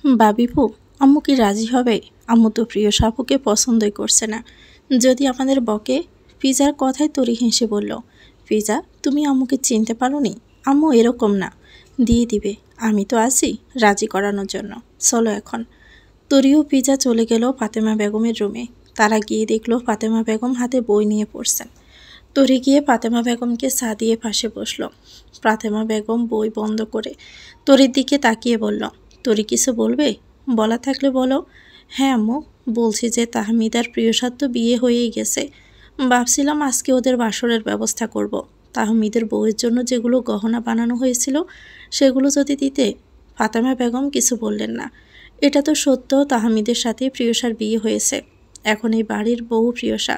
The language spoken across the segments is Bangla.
বাবিপু, আম্মু কি রাজি হবে? আম্মু তো প্রিয় সাপুকে পছন্দই করছে না। যদি আমাদের বকে। ফিজার কথায় তরি হেসে বলল, ফিজা তুমি আম্মুকে চিনতে পারোনি? আম্মু এরকম না। দিয়ে দিবে, আমি তো আছি রাজি করানোর জন্য। চলো এখন। তরি ও ফিজা চলে গেল ফাতেমা বেগমের রুমে। তারা গিয়ে দেখলো ফাতেমা বেগম হাতে বই নিয়ে পড়ছেন। তরি গিয়ে ফাতেমা বেগমকে চা দিয়ে পাশে বসলো। ফাতেমা বেগম বই বন্ধ করে তরির দিকে তাকিয়ে বলল, তরি কিছু বলবে? বলা থাকলে বলো। হ্যাঁ আম্মু, বলছি যে তাহমিদার প্রিয়সাদ তো বিয়ে হয়েই গেছে। ভাবছিলাম আজকে ওদের বাসরের ব্যবস্থা করব। তাহমিদের বউয়ের জন্য যেগুলো গহনা বানানো হয়েছিল সেগুলো যদি দিতে। ফাতেমা বেগম কিছু বললেন না। এটা তো সত্য, তাহমিদের সাথে প্রিয়সার বিয়ে হয়েছে। এখন এই বাড়ির বউ প্রিয়সা।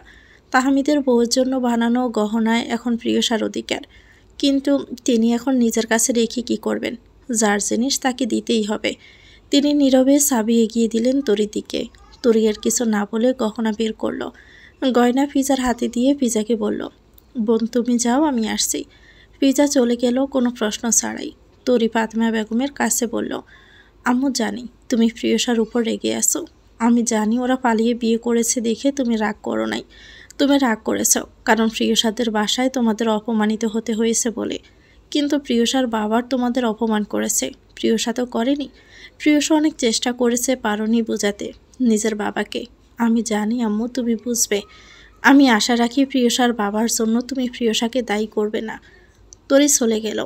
তাহমিদের বউয়ের জন্য বানানো গহনায় এখন প্রিয়সার অধিকার। কিন্তু তিনি এখন নিজের কাছে রেখে কি করবেন? যার জিনিস তাকে দিতেই হবে। তিনি নীরবে চাবি এগিয়ে দিলেন তরির দিকে। তরি আর কিছু না বলে গহনা বের করলো। গয়না ফিজার হাতে দিয়ে ফিজাকে বলল, বোন তুমি যাও, আমি আসছি। ফিজা চলে গেল কোনো প্রশ্ন ছাড়াই। তরি ফাতেমা বেগমের কাছে বলল, আম্মু জানি তুমি প্রিয়সার উপর রেগে আছো। আমি জানি ওরা পালিয়ে বিয়ে করেছে দেখে তুমি রাগ করো নাই। তুমি রাগ করেছ কারণ প্রিয়সাদের বাসায় তোমাদের অপমানিত হতে হয়েছে বলে। কিন্তু প্রিয়সার বাবার তোমাদের অপমান করেছে, প্রিয়সা তো করেনি। প্রিয়সা অনেক চেষ্টা করেছে, পারোনি বোঝাতে নিজের বাবাকে। আমি জানি আম্মু তুমি বুঝবে। আমি আশা রাখি প্রিয়সার বাবার জন্য তুমি প্রিয়সাকে দায়ী করবে না। তরি চলে গেল।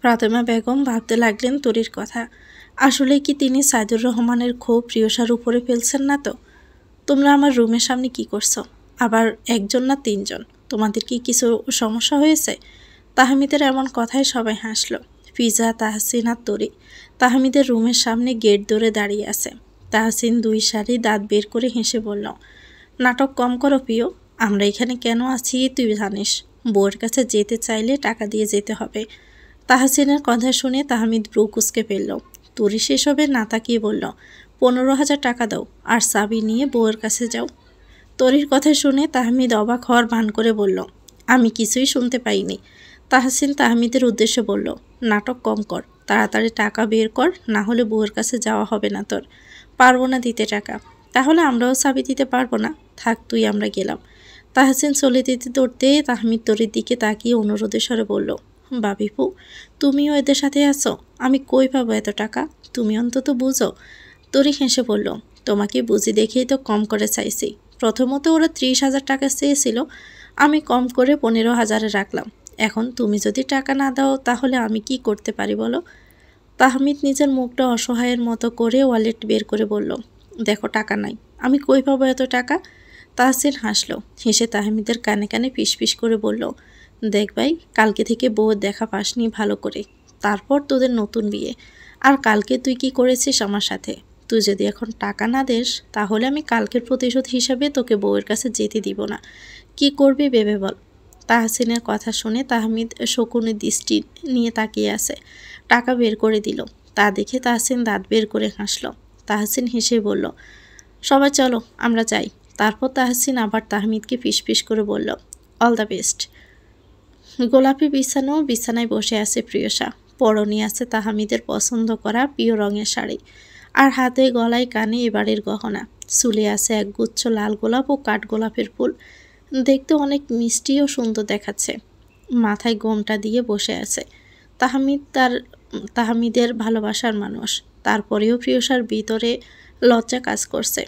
ফাতেমা বেগম ভাবতে লাগলেন তরির কথা। আসলে কি তিনি সাইদুর রহমানের ক্ষোভ প্রিয়সার উপরে ফেলছেন না তো? তোমরা আমার রুমের সামনে কি করছো? আবার একজন না তিনজন? তোমাদের কি কিছু সমস্যা হয়েছে? তাহমিদের এমন কথায় সবাই হাসলো। ফিজা, তাহসিন আর তরি তাহমিদের রুমের সামনে গেট ধরে দাঁড়িয়ে আছে। তাহসিন দুই সারি দাঁত বের করে হেসে বলল, নাটক কম করো প্রিয়। আমরা এখানে কেন আছি তুই জানিস। বউয়ের কাছে যেতে চাইলে টাকা দিয়ে যেতে হবে। তাহসিনের কথা শুনে তাহমিদ ব্রু কুঁচকে ফেলল। তরি সেসবে না তাকিয়ে বলল, 15,000 টাকা দাও আর চাবি নিয়ে বউয়ের কাছে যাও। তরির কথা শুনে তাহমিদ অবাক হওয়ার ভান করে বলল, আমি কিছুই শুনতে পাইনি। তাহসিন তাহমিদের উদ্দেশ্যে বলল, নাটক কম কর, তাড়াতাড়ি টাকা বের কর, না হলে বউয়ের কাছে যাওয়া হবে না তোর। পারবো না দিতে টাকা। তাহলে আমরাও চাবি দিতে পারবো না। থাক তুই, আমরা গেলাম। তাহসিন চলে দিতে দৌড়তে তাহমিদ তরির দিকে তাকিয়ে অনুরোধের স্বরে বলল, বাবিপু তুমিও এদের সাথে আছো? আমি কই পাবো এত টাকা? তুমি অন্তত বুঝো। তরি হেসে বলল, তোমাকে বুঝি দেখেই তো কম করে চাইছি। প্রথমত ওরা 30,000 টাকা চেয়েছিল, আমি কম করে 15,000-এ রাখলাম। এখন তুমি যদি টাকা না দাও তাহলে আমি কি করতে পারি বলো? তাহমিদ নিজের মুখটা অসহায়ের মতো করে ওয়ালেট বের করে বলল, দেখো টাকা নাই, আমি কই পাবো এত টাকা? তাহসিন হাসলো। হেসে তাহমিদের কানে কানে ফিসফিস করে বলল, দেখ ভাই, কালকে থেকে বউয়ের দেখা পাসনি ভালো করে। তারপর তোদের নতুন বিয়ে। আর কালকে তুই কি করেছিস আমার সাথে? তুই যদি এখন টাকা না দেস তাহলে আমি কালকের প্রতিশোধ হিসাবে তোকে বউয়ের কাছে যেতে দিব না। কি করবি ভেবে বল। তাহসিনের কথা শুনে তাহমিদ শকুনের দৃষ্টি নিয়ে তাকিয়ে আছে। টাকা বের করে দিল। তা দেখে তাহসিন দাঁত বের করে হাসল। তাহসিন হেসে বলল, সবাই চলো আমরা যাই। তারপর তাহসিন আবার তাহমিদকে ফিসফিস করে বলল, অল দ্য বেস্ট। গোলাপি বিছানায় বসে আছে প্রিয়সা। পরনে আছে তাহমিদের পছন্দ করা প্রিয় রঙের শাড়ি। আর হাতে গলায় কানে এবারের গহনা। চুলে আছে একগুচ্ছ লাল গোলাপ ও কাঠগোলাপের ফুল। দেখতে অনেক মিষ্টি ও সুন্দর দেখাচ্ছে। মাথায় গোমটা দিয়ে বসে আছে। তাহমিদের ভালোবাসার মানুষ। তারপরেও প্রিয়সার ভিতরে লজ্জা কাজ করছে।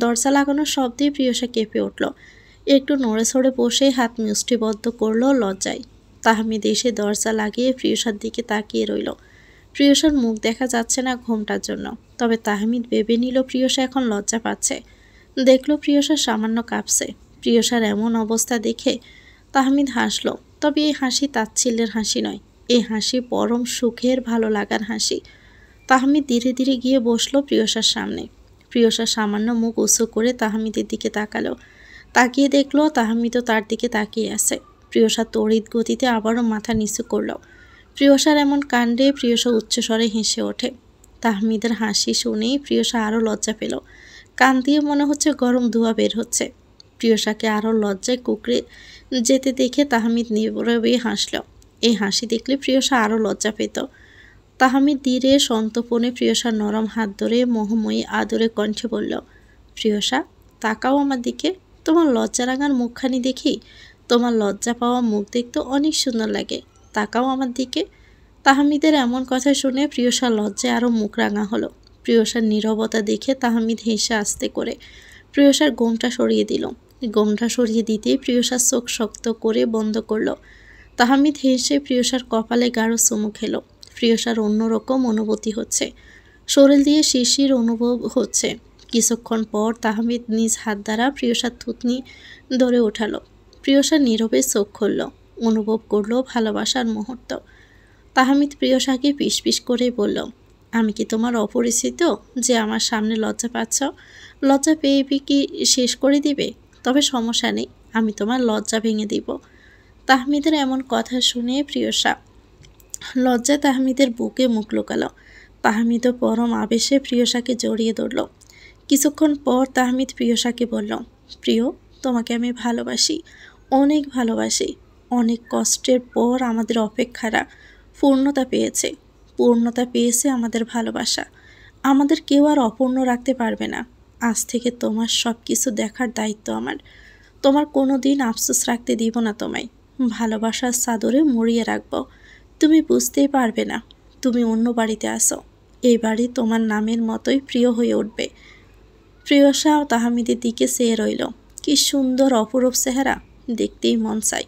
দরজা লাগানোর শব্দেই প্রিয়সা কেঁপে উঠল। একটু নড়ে সড়ে বসে হাত মুষ্টিবদ্ধ করল লজ্জায়। তাহমিদ এসে দরজা লাগিয়ে প্রিয়সার দিকে তাকিয়ে রইল। প্রিয়সার মুখ দেখা যাচ্ছে না ঘোমটার জন্য। তবে তাহমিদ ভেবে নিল প্রিয়সা এখন লজ্জা পাচ্ছে। দেখল প্রিয়সা সামান্য কাঁপছে। প্রিয়সার এমন অবস্থা দেখে তাহমিদ হাসল। তবে এই হাসি তাচ্ছিল্যের হাসি নয়। এই হাসি পরম সুখের ভালো লাগার হাসি। তাহমিদ ধীরে ধীরে গিয়ে বসল প্রিয়সার সামনে। প্রিয়সা সামান্য মুখ উঁচু করে তাহমিদের দিকে তাকালো। তাকিয়ে দেখলো তাহমিদও তার দিকে তাকিয়ে আছে। প্রিয়সা তড়িৎ গতিতে আবারও মাথা নিচু করল। প্রিয়সার এমন কাণ্ডে প্রিয়সা উচ্চস্বরে হেসে ওঠে। তাহমিদের হাসি শুনেই প্রিয়সা আরও লজ্জা পেল। কান দিয়ে মনে হচ্ছে গরম ধোঁয়া বের হচ্ছে। প্রিয়সাকে আরও লজ্জায় কুঁকড়ে যেতে দেখে তাহমিদ নীরবে হাসল। এই হাসি দেখলে প্রিয়সা আরও লজ্জা পেত। তাহমিদ ধীরে সন্তর্পণে প্রিয়সার নরম হাত ধরে মোহময়ী আদরে কণ্ঠে বলল, প্রিয়সা তাকাও আমার দিকে, তোমার লজ্জা রাঙার মুখখানি দেখি। তোমার লজ্জা পাওয়া মুখ দেখতে অনেক সুন্দর লাগে, তাকাও আমার দিকে। তাহমিদের এমন কথা শুনে প্রিয়সার লজ্জায় আরও মুখ রাঙা হলো। প্রিয়সার নীরবতা দেখে তাহমিদ হেসে আস্তে করে প্রিয়সার গোমটা সরিয়ে দিল। গোমটা সরিয়ে দিতেই প্রিয়সার চোখ শক্ত করে বন্ধ করলো। তাহমিদ হেসে প্রিয়সার কপালে গাঢ় চুমু খেলো। প্রিয়সার অন্যরকম অনুভূতি হচ্ছে, শরীর দিয়ে শিশির অনুভব হচ্ছে। কিছুক্ষণ পর তাহমিদ নিজ হাত দ্বারা প্রিয়সার থুতনি ধরে ওঠালো। প্রিয়সার নীরবে চোখ খুলল, অনুভব করলো ভালোবাসার মুহূর্ত। তাহমিদ প্রিয়সাকে পিস করে বলল, আমি কি তোমার অপরিচিত যে আমার সামনে লজ্জা পাচ্ছ? লজ্জা পেয়ে কি শেষ করে দিবে? তবে সমস্যা নেই, আমি তোমার লজ্জা ভেঙে দিব। তাহমিদের এমন কথা শুনে প্রিয়সা লজ্জায় তাহমিদের বুকে মুখ লুকালো। তাহমিদও পরম আবেশে প্রিয়সাকে জড়িয়ে ধরল। কিছুক্ষণ পর তাহমিদ প্রিয়সাকে বলল, প্রিয় তোমাকে আমি ভালোবাসি, অনেক ভালোবাসি। অনেক কষ্টের পর আমাদের অপেক্ষারা পূর্ণতা পেয়েছে আমাদের ভালোবাসা। আমাদের কেউ আর অপূর্ণ রাখতে পারবে না। আজ থেকে তোমার সব কিছু দেখার দায়িত্ব আমার। তোমার কোনো দিন আফসোস রাখতে দিব না তোমায়। ভালোবাসার চাদরে মুড়িয়ে রাখবো। তুমি বুঝতেই পারবে না তুমি অন্য বাড়িতে আসো। এই বাড়ি তোমার নামের মতোই প্রিয় হয়ে উঠবে। প্রিয়সা তাহমিদের দিকে চেয়ে রইল। কি সুন্দর অপরূপ চেহারা, দেখতেই মন চায়।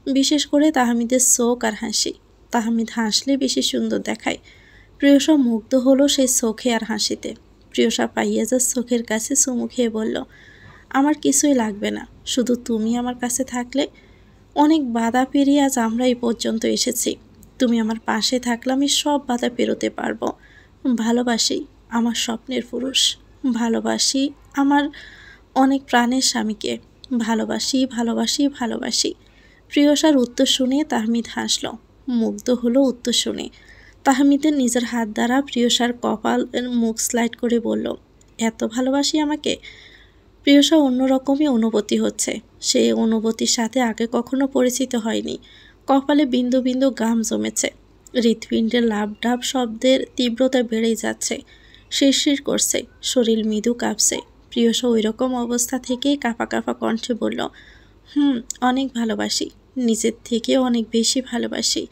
বিশেষ করে তাহমিদের চোখ আর হাসি। তাহমিদ হাসলে বেশি সুন্দর দেখায়। প্রিয়সা মুগ্ধ হলো সেই চোখে আর হাসিতে। প্রিয়সা পাইয়াজার চোখের কাছে চুমু খেয়ে বলল, আমার কিছুই লাগবে না, শুধু তুমি আমার কাছে থাকলে। অনেক বাধা পেরিয়ে আজ আমরা এই পর্যন্ত এসেছি। তুমি আমার পাশে থাকলে আমি সব বাধা পেরোতে পারবো। ভালোবাসি আমার স্বপ্নের পুরুষ, ভালোবাসি আমার অনেক প্রাণের স্বামীকে, ভালোবাসি ভালোবাসি ভালোবাসি। প্রিয়সার উত্তর শুনে তাহমিদ হাসল, মুগ্ধ হলো উত্তর শুনে। তাহমিদের নিজের হাত দ্বারা প্রিয়সার কপাল মুখ স্লাইড করে বলল, এত ভালোবাসি আমাকে? প্রিয়সা অন্যরকমই অনুভূতি হচ্ছে। সেই অনুভূতির সাথে আগে কখনো পরিচিত হয়নি। কপালে বিন্দু বিন্দু ঘাম জমেছে। হৃৎপিণ্ডের লাফডাপ শব্দের তীব্রতা বেড়েই যাচ্ছে। শিরশির করছে, শরীর মৃদু কাঁপছে। প্রিয়সা ওই রকম অবস্থা থেকেই কাঁপা কাঁপা কণ্ঠে বলল, অনেক ভালোবাসি, নিজের থেকে অনেক বেশি ভালোবাসি।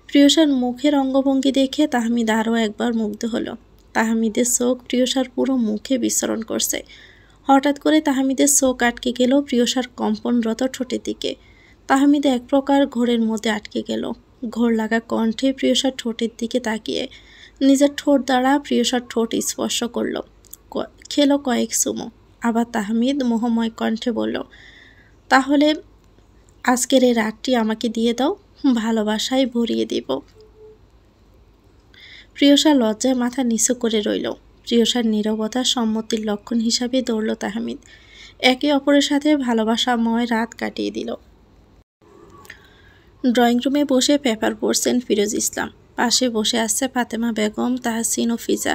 প্রিয়সার মুখের অঙ্গভঙ্গি দেখে তাহমিদ আরও একবার মুগ্ধ হলো। তাহমিদের চোখ প্রিয়সার পুরো মুখে বিচরণ করছে। হঠাৎ করে তাহমিদের চোখ আটকে গেল প্রিয়সার কম্পনরত ঠোঁটের দিকে। তাহমিদ এক প্রকার ঘোরের মধ্যে আটকে গেল। ঘোর লাগা কণ্ঠে প্রিয়সার ঠোঁটের দিকে তাকিয়ে নিজের ঠোঁট দ্বারা প্রিয়সার ঠোঁট স্পর্শ করল, খেলো কয়েক চুমু। আবার তাহমিদ মোহময় কণ্ঠে বলল, তাহলে আজকের এই রাতটি আমাকে দিয়ে দাও, ভালোবাসায় ভরিয়ে দেব। প্রিয়সা লজ্জায় মাথা নিচু করে রইল। প্রিয়সার নীরবতা সম্মতির লক্ষণ হিসাবে দৌড়ল তাহমিদ। একে অপরের সাথে ভালোবাসাময় রাত কাটিয়ে দিল। ড্রয়িং রুমে বসে পেপার পড়ছেন ফিরোজ ইসলাম। পাশে বসে আসছে ফাতেমা বেগম, তাহসিন ও ফিজা।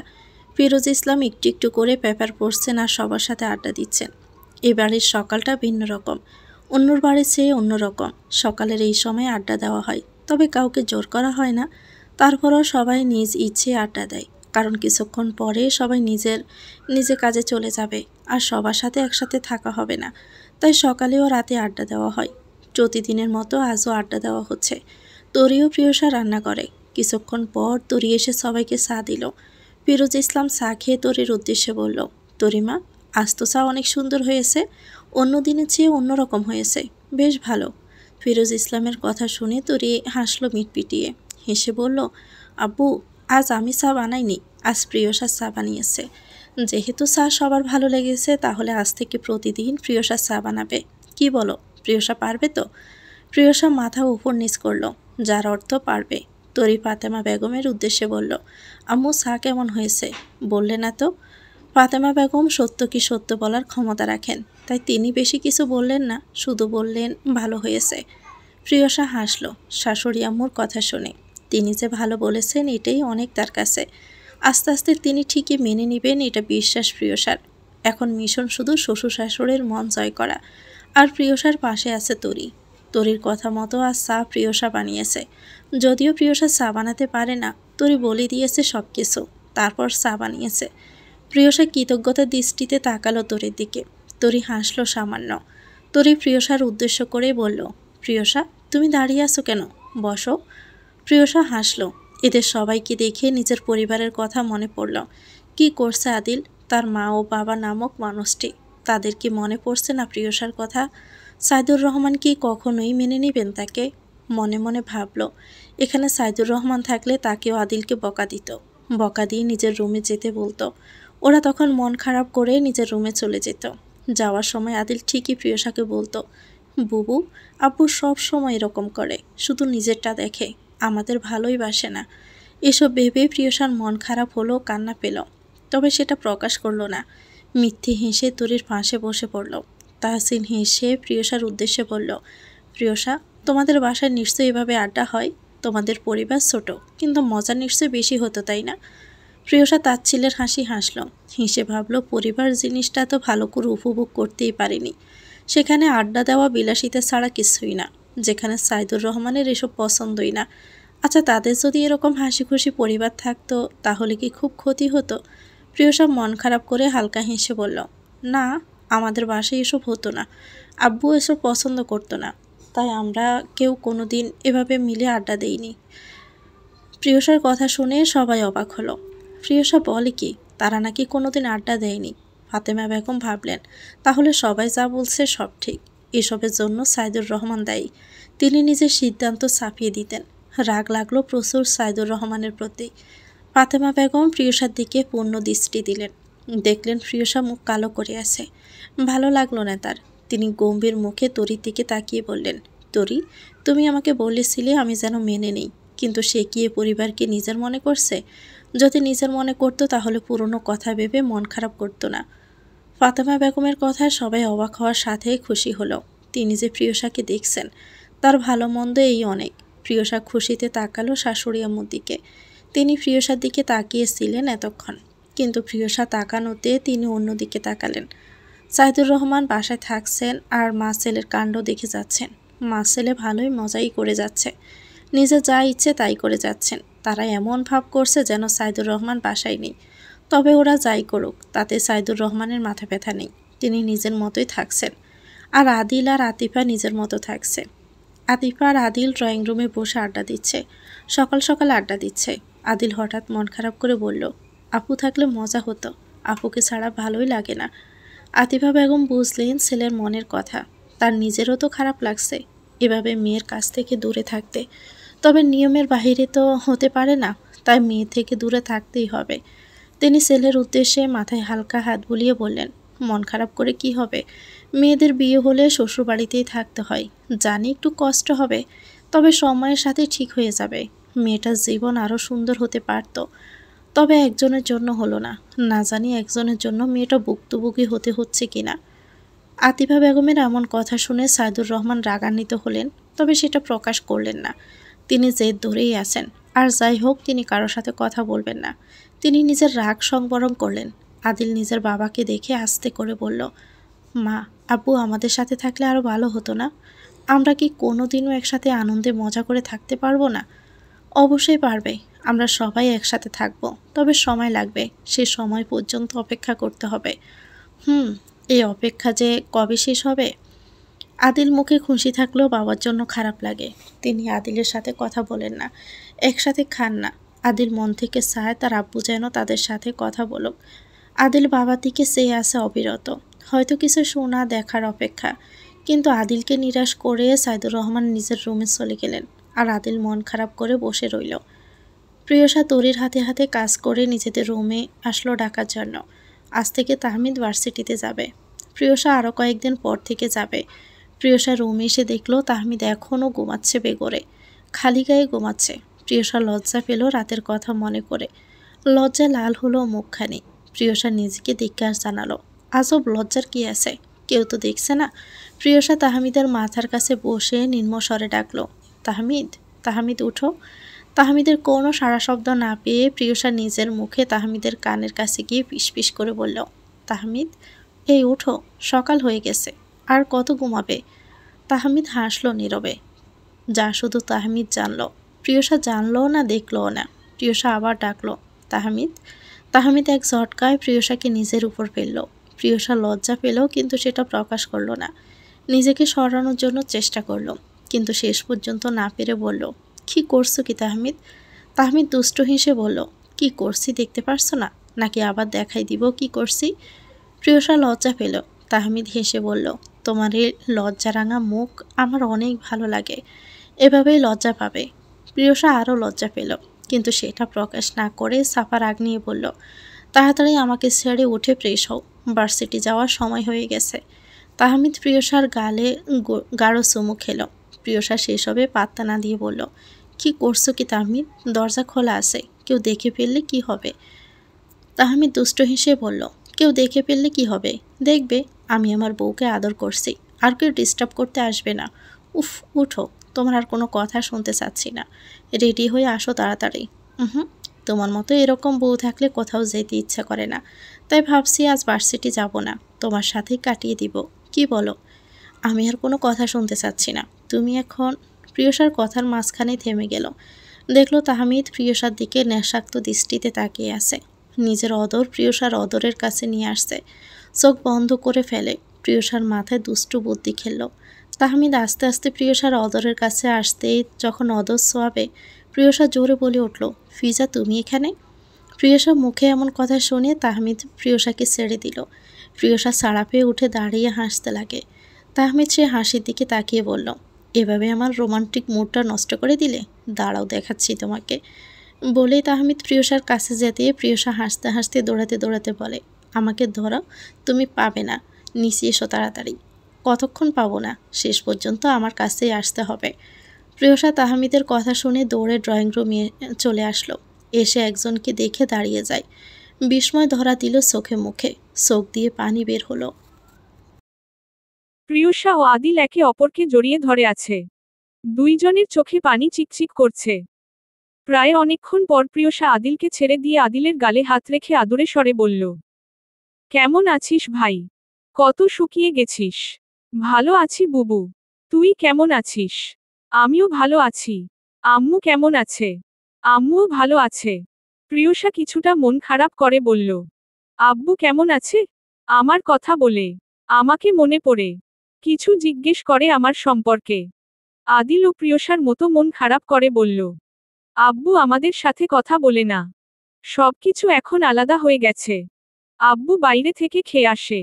ফিরোজ ইসলাম একটু একটু করে পেপার পড়ছেন আর সবার সাথে আড্ডা দিচ্ছেন। এই বাড়ির সকালটা ভিন্ন রকম, অন্যর বাড়ির চেয়ে অন্যরকম। সকালের এই সময় আড্ডা দেওয়া হয়, তবে কাউকে জোর করা হয় না। তারপরও সবাই নিজ ইচ্ছে আড্ডা দেয়, কারণ কিছুক্ষণ পরে সবাই নিজের কাজে চলে যাবে আর সবার সাথে একসাথে থাকা হবে না। তাই সকালে ও রাতে আড্ডা দেওয়া হয়। প্রতিদিনের মতো আজও আড্ডা দেওয়া হচ্ছে। তরিও প্রিয়সা রান্না করে। কিছুক্ষণ পর তরি এসে সবাইকে চা দিল। ফিরোজ ইসলাম চা খেয়ে তরির উদ্দেশ্যে বলল, তরিমা, আজ তো চা অনেক সুন্দর হয়েছে, অন্য দিনের চেয়ে অন্যরকম হয়েছে, বেশ ভালো। ফিরোজ ইসলামের কথা শুনে তরি হাসলো মিটপিটিয়ে। হেসে বলল, আব্বু, আজ আমি চা বানাইনি, আজ প্রিয়সা চা বানিয়েছে। যেহেতু চা সবার ভালো লেগেছে, তাহলে আজ থেকে প্রতিদিন প্রিয়সা চা বানাবে। কি বলো, প্রিয়সা পারবে তো? প্রিয়সা মাথা উপর নিচ করল, যার অর্থ পারবে। তরি ফাতেমা বেগমের উদ্দেশ্যে বলল, আম্মু চা কেমন হয়েছে বললে না তো? ফাতেমা বেগম সত্য কি সত্য বলার ক্ষমতা রাখেন, তাই তিনি বেশি কিছু বললেন না, শুধু বললেন ভালো হয়েছে। প্রিয়সা হাসল শাশুড়ি আম্মুর কথা শুনে। তিনি যে ভালো বলেছেন এটাই অনেক তার কাছে। আস্তে আস্তে তিনি ঠিকই মেনে নেবেন, এটা বিশ্বাস প্রিয়সার। এখন মিশন শুধু শ্বশুর শাশুড়ির মন জয় করা। আর প্রিয়সার পাশে আছে তরি। তরির কথা মতো আজ চা প্রিয়সা বানিয়েছে। যদিও প্রিয়সা চা বানাতে পারে না, তরি বলে দিয়েছে সব কিছু, তারপর চা বানিয়েছে। প্রিয়সা কৃতজ্ঞতার দৃষ্টিতে তাকালো তরির দিকে। তরি হাসলো সামান্য। তরি প্রিয়সার উদ্দেশ্য করে বলল, প্রিয়সা তুমি দাঁড়িয়ে আছো কেন, বসো। প্রিয়সা হাসলো। এদের সবাইকে দেখে নিজের পরিবারের কথা মনে পড়ল। কি করছে আদিল, তার মা ও বাবা নামক মানুষটি, তাদের কি মনে পড়ছে না প্রিয়সার কথা? সাইদুর রহমান কি কখনোই মেনে নেবেন তাকে? মনে মনে ভাবল, এখানে সাইদুর রহমান থাকলে তাকেও আদিলকে বকা দিত, বকা দিয়ে নিজের রুমে যেতে বলতো। ওরা তখন মন খারাপ করে নিজের রুমে চলে যেত। যাওয়ার সময় আদিল ঠিকই প্রিয়সাকে বলতো, বুবু আব্বু সব সময় এরকম করে, শুধু নিজেরটা দেখে, আমাদের ভালোই বাসে না। এসব ভেবে প্রিয়সার মন খারাপ হলো, কান্না পেল, তবে সেটা প্রকাশ করলো না। মিথ্যে হেসে তরির পাশে বসে পড়ল। তাহসিন হেসে প্রিয়সার উদ্দেশ্যে বলল, প্রিয়সা তোমাদের বাসায় নিশ্চয়ই এভাবে আড্ডা হয়, তোমাদের পরিবার ছোট, কিন্তু মজা নিশ্চয়ই বেশি হতো তাই না? প্রিয়সা তাচ্ছিলের হাসি হাসল। হেসে ভাবল, পরিবার জিনিসটা তো ভালো করে উপভোগ করতেই পারিনি। সেখানে আড্ডা দেওয়া বিলাসিতা ছাড়া কিছুই না, যেখানে সাইদুর রহমানের এসব পছন্দই না। আচ্ছা তাদের যদি এরকম হাসি খুশি পরিবার থাকতো তাহলে কি খুব ক্ষতি হতো? প্রিয়সা মন খারাপ করে হালকা হেসে বলল, না, আমাদের বাসায় এসব হতো না, আব্বু এসব পছন্দ করতো না, তাই আমরা কেউ কোনো দিন এভাবে মিলে আড্ডা দেইনি। প্রিয়সার কথা শুনে সবাই অবাক হলো। প্রিয়সা বলে কি, তারা নাকি কোনোদিন আড্ডা দেয়নি? ফাতেমা বেগম ভাবলেন, তাহলে সবাই যা বলছে সব ঠিক। এসবের জন্য সাইদুর রহমান দায়ী। তিনি নিজের সিদ্ধান্ত ছাপিয়ে দিতেন। রাগ লাগলো প্রচুর সাইদুর রহমানের প্রতি। ফাতেমা বেগম প্রিয়সার দিকে পূর্ণ দৃষ্টি দিলেন। দেখলেন প্রিয়সা মুখ কালো করে আছে। ভালো লাগলো না তার। তিনি গম্ভীর মুখে তরির দিকে তাকিয়ে বললেন, তরি তুমি আমাকে বলেছিলে আমি যেন মেনে নিই, কিন্তু সে কি এ পরিবারকে নিজের মনে করছে? যদি নিজের মনে করতো তাহলে পুরনো কথা ভেবে মন খারাপ করতো না। ফাতেমা বেগমের কথায় সবাই অবাক হওয়ার সাথে খুশি হলো। তিনি যে প্রিয়সাকে দেখছেন, তার ভালো মন্দ এই অনেক। প্রিয়সা খুশিতে তাকালো শাশুড়ি আম্মুর দিকে। তিনি প্রিয়সার দিকে তাকিয়েছিলেন এতক্ষণ, কিন্তু প্রিয়সা তাকানোতে তিনি অন্যদিকে তাকালেন। সাইদুর রহমান বাসায় থাকছেন আর মা ছেলের কাণ্ড দেখে যাচ্ছেন। মা ছেলে ভালোই মজাই করে যাচ্ছে, নিজে যা ইচ্ছে তাই করে যাচ্ছেন। তারা এমন ভাব করছে যেন সাইদুর রহমান বাসায় নেই। তবে ওরা যাই করুক, তাতে সাইদুর রহমানের মাথা ব্যথা নেই, তিনি নিজের মতোই থাকছেন। আর আদিল আর আতিফা নিজের মতো থাকছে। আতিফা আর আদিল ড্রয়িং রুমে বসে আড্ডা দিচ্ছে, সকাল সকাল আড্ডা দিচ্ছে। আদিল হঠাৎ মন খারাপ করে বলল, আপু থাকলে মজা হতো, আপুকে ছাড়া ভালোই লাগে না। আতিফা বেগম বুঝলেন ছেলের মনের কথা, তার নিজেরও তো খারাপ লাগছে এভাবে মেয়ের কাছ থেকে দূরে থাকতে। তবে নিয়মের বাহিরে তো হতে পারে না, তাই মেয়ে থেকে দূরে থাকতেই হবে। তিনি ছেলের উদ্দেশ্যে মাথায় হালকা হাত বুলিয়ে বললেন, মন খারাপ করে কি হবে? মেয়েদের বিয়ে হলে শ্বশুরবাড়িতেই থাকতে হয়, জানি একটু কষ্ট হবে, তবে সময়ের সাথে ঠিক হয়ে যাবে। মেয়েটার জীবন আরও সুন্দর হতে পারত, তবে একজনের জন্য হলো না। না জানি একজনের জন্য মেয়েটা ভুক্তভোগী হতে হচ্ছে কিনা। আতিফা বেগমের এমন কথা শুনে সাইদুর রহমান রাগান্বিত হলেন, তবে সেটা প্রকাশ করলেন না। তিনি জেদ ধরেই আছেন, আর যাই হোক তিনি কারোর সাথে কথা বলবেন না। তিনি নিজের রাগ সংবরণ করলেন। আদিল নিজের বাবাকে দেখে আস্তে করে বলল, মা, আব্বু আমাদের সাথে থাকলে আরও ভালো হতো না? আমরা কি কোনো দিনও একসাথে আনন্দে মজা করে থাকতে পারবো না? অবশ্যই পারবে, আমরা সবাই একসাথে থাকবো, তবে সময় লাগবে। সে সময় পর্যন্ত অপেক্ষা করতে হবে। এই অপেক্ষা যে কবে শেষ হবে? আদিল মুখে খুশি থাকলেও বাবার জন্য খারাপ লাগে। তিনি আদিলের সাথে কথা বলেন না, একসাথে খান না। আদিল মন থেকে চায় তার আব্বু যেন তাদের সাথে কথা বলুক। আদিল বাবার দিকে চেয়ে আছে অবিরত, হয়তো কিছু শোনা দেখার অপেক্ষা। কিন্তু আদিলকে নিরাশ করে সাইদুর রহমান নিজের রুমে চলে গেলেন, আর আদিল মন খারাপ করে বসে রইল। প্রিয়সা তরির হাতে হাতে কাজ করে নিজেদের রুমে আসলো ডাকার জন্য। আজ থেকে তাহমিদ ভার্সিটিতে যাবে। প্রিয়সা আরও কয়েকদিন পর থেকে যাবে। প্রিয়সা রুমে এসে দেখলো তাহমিদ এখনও ঘুমাচ্ছে বেঘরে, খালি গায়ে ঘুমাচ্ছে। প্রিয়সা লজ্জা পেল রাতের কথা মনে করে। লজ্জা লাল হলো মুখখানি। প্রিয়সা নিজেকে ধিক্কার জানালো, আজব লজ্জার কি আছে, কেউ তো দেখছে না। প্রিয়সা তাহমিদের মাথার কাছে বসে নিম্ন স্বরে ডাকলো, তাহমিদ, তাহমিদ উঠো। তাহমিদের কোনো সাড়া শব্দ না পেয়ে প্রিয়সা নিজের মুখে তাহমিদের কানের কাছে গিয়ে পিস করে বলল, তাহমিদ, এই উঠো, সকাল হয়ে গেছে, আর কত ঘুমাবে? তাহমিদ হাসলো নীরবে। যা শুধু তাহমিদ জানলো, প্রিয়সা জানলো না, দেখলও না। প্রিয়সা আবার ডাকলো, তাহমিদ। তাহমিদ এক ঝটকায় প্রিয়সাকে নিজের উপর ফেলল। প্রিয়সা লজ্জা পেল, কিন্তু সেটা প্রকাশ করলো না। নিজেকে সরানোর জন্য চেষ্টা করলো, কিন্তু শেষ পর্যন্ত না পেরে বলল, কি করছো কি তাহমিদ? তাহমিদ দুষ্ট হেসে বলল, কি করছি দেখতে পারছো না, নাকি আবার দেখাই দিব কি করছি? প্রিয়সা লজ্জা পেল। তাহমিদ হেসে বলল, তোমার এই লজ্জারাঙা মুখ আমার অনেক ভালো লাগে, এভাবেই লজ্জা পাবে। প্রিয়সা আরও লজ্জা পেল, কিন্তু সেটা প্রকাশ না করে সাফা রাগ নিয়ে বলল, তাড়াতাড়ি আমাকে ছেড়ে উঠে ফ্রেশ হও, ভার্সিটি যাওয়ার সময় হয়ে গেছে। তাহমিদ প্রিয়সার গালে গাঢ় চুমু খেল। প্রিয়সা সেসবে পাত্তা না দিয়ে বলল, কি করছো কি তাহমিদ? দরজা খোলা আছে, কেউ দেখে ফেললে কি হবে? তাহমিদ দুষ্ট হেসে বলল, কেউ দেখে ফেললে কি হবে? দেখবে আমি আমার বউকে আদর করছি, আর কেউ ডিস্টার্ব করতে আসবে না। উফ, উঠো, তোমার আর কোনো কথা শুনতে চাচ্ছি না। রেডি হয়ে আসো তাড়াতাড়ি। হুম, তোমার মতো এরকম বউ থাকলে কোথাও যেতে ইচ্ছা করে না, তাই ভাবছি আজ ভার্সিটি যাব না, তোমার সাথেই কাটিয়ে দিব। কি বলো? আমি আর কোনো কথা শুনতে চাচ্ছি না, তুমি এখন। প্রিয়সার কথার মাঝখানে থেমে গেল। দেখলো তাহমিদ প্রিয়সার দিকে নেশাক্ত দৃষ্টিতে তাকিয়ে আছে। নিজের অদর প্রিয়সার অদরের কাছে নিয়ে আসছে। চোখ বন্ধ করে ফেলে। প্রিয়সার মাথায় দুষ্টু বুদ্ধি খেলল। তাহমিদ আস্তে আস্তে প্রিয়সার অদরের কাছে আসতেই যখন অদর ছোঁয়াবে, প্রিয়সা জোরে বলে উঠল, ফিজা তুমি এখানে? প্রিয়সার মুখে এমন কথা শুনে তাহমিদ প্রিয়সাকে ছেড়ে দিল। প্রিয়সা ছাড়া পেয়ে উঠে দাঁড়িয়ে হাসতে লাগে। তাহমিদ সে হাসির দিকে তাকিয়ে বলল, এভাবে আমার রোমান্টিক মুডটা নষ্ট করে দিলে, দাঁড়াও দেখাচ্ছি তোমাকে। বলেই তাহমিদ প্রিয়সার কাছে যেতে প্রিয়সা হাসতে হাসতে দৌড়াতে দৌড়াতে বলে, আমাকে ধরো, তুমি পাবে না, নিচে এসো তাড়াতাড়ি। কতক্ষণ পাবো না, শেষ পর্যন্ত আমার কাছেই আসতে হবে। প্রিয়সা তাহমিদের কথা শুনে দৌড়ে ড্রয়িং রুমে চলে আসলো। এসে একজনকে দেখে দাঁড়িয়ে যায়। বিস্ময় ধরা দিল চোখে মুখে, চোখ দিয়ে পানি বের হলো। প্রিয়সা ও আদিল একে অপরকে জড়িয়ে ধরে আছে। দুইজনের চোখে পানি চিকচিক করছে। প্রায় অনেকক্ষণ পর প্রিয়সা আদিলকে ছেড়ে দিয়ে আদিলের গালে হাত রেখে আদুরে স্বরে বলল, কেমন আছিস ভাই? কত শুকিয়ে গেছিস। ভালো আছি বুবু, তুই কেমন আছিস? আমিও ভালো আছি। আম্মু কেমন আছে? আম্মুও ভালো আছে। প্রিয়সা কিছুটা মন খারাপ করে বলল, আব্বু কেমন আছে? আমার কথা বলে, আমাকে মনে পড়ে, কিছু জিজ্ঞেস করে আমার সম্পর্কে। আদিল ও প্রিয়সার মতো মন খারাপ করে বলল, আব্বু আমাদের সাথে কথা বলে না, সবকিছু এখন আলাদা হয়ে গেছে। আব্বু বাইরে থেকে খেয়ে আসে,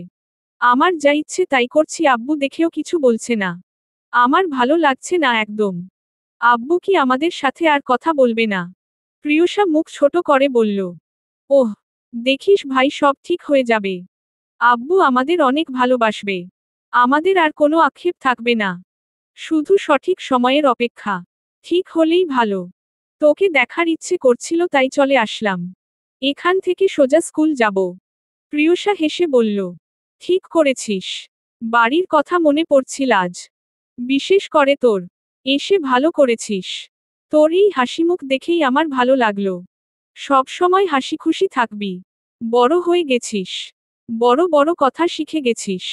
আমার যা ইচ্ছে তাই করছি, আব্বু দেখেও কিছু বলছে না। আমার ভালো লাগছে না একদম। আব্বু কি আমাদের সাথে আর কথা বলবে না? প্রিয়সা মুখ ছোট করে বলল, ওহ, দেখিস ভাই, সব ঠিক হয়ে যাবে। আব্বু আমাদের অনেক ভালোবাসবে, আমাদের আর কোনো আক্ষেপ থাকবে না। শুধু সঠিক সময়ের অপেক্ষা, ঠিক হলেই ভালো। তোকে দেখার ইচ্ছে করছিল তাই চলে আসলাম। এখান থেকে সোজা স্কুল যাব। প্রিয়সা হেসে বলল, ঠিক করেছিস। বাড়ির কথা মনে পড়ছিল আজ, বিশেষ করে তোর। এসে ভালো করেছিস। তোর এই হাসিমুখ দেখেই আমার ভালো লাগলো। সব সময় হাসি খুশি থাকবি। বড় হয়ে গেছিস, বড় বড় কথা শিখে গেছিস।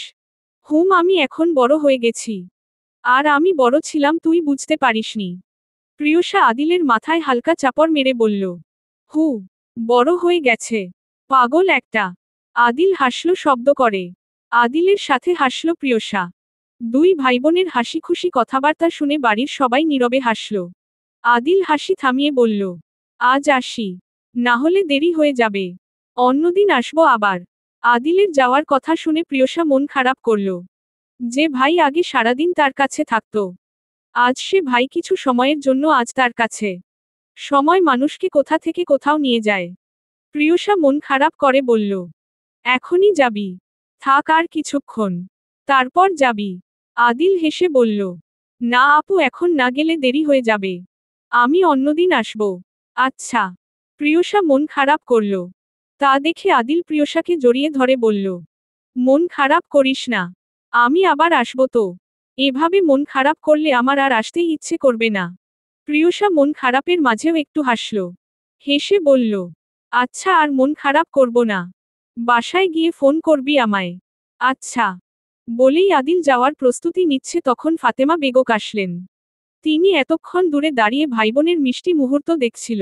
আমি এখন বড় হয়ে গেছি। আর আমি বড় ছিলাম, তুই বুঝতে পারিসনি। প্রিয়সা আদিলের মাথায় হালকা চাপড় মেরে বলল, হু, বড় হয়ে গেছে, পাগল একটা। আদিল হাসল শব্দ করে। আদিলের সাথে হাসল প্রিয়সা। দুই ভাইবোনের হাসি খুশি কথাবার্তা শুনে বাড়ির সবাই নীরবে হাসল। আদিল হাসি থামিয়ে বলল, আজ আসি, না হলে দেরি হয়ে যাবে। অন্যদিন আসবো আবার। আদিলের যাওয়ার কথা শুনে প্রিয়সা মন খারাপ করল। যে ভাই আগে সারাদিন তার কাছে থাকত, আজ সে ভাই কিছু সময়ের জন্য আজ তার কাছে। সময় মানুষকে কোথা থেকে কোথাও নিয়ে যায়। প্রিয়সা মন খারাপ করে বলল, এখনই যাবি? থাক আর কিছুক্ষণ, তারপর যাবি। আদিল হেসে বলল, না আপু, এখন না গেলে দেরি হয়ে যাবে। আমি অন্যদিন আসব। আচ্ছা। প্রিয়সা মন খারাপ করল। তা দেখে আদিল প্রিয়সাকে জড়িয়ে ধরে বলল, মন খারাপ করিস না, আমি আবার আসব তো। এভাবে মন খারাপ করলে আমার আর আসতেই ইচ্ছে করবে না। প্রিয়সা মন খারাপের মাঝেও একটু হাসল। হেসে বলল, আচ্ছা, আর মন খারাপ করব না। বাসায় গিয়ে ফোন করবি আমায়। আচ্ছা। বলেই আদিল যাওয়ার প্রস্তুতি নিচ্ছে, তখন ফাতেমা বেগম আসলেন। তিনি এতক্ষণ দূরে দাঁড়িয়ে ভাইবোনের মিষ্টি মুহূর্ত দেখছিল।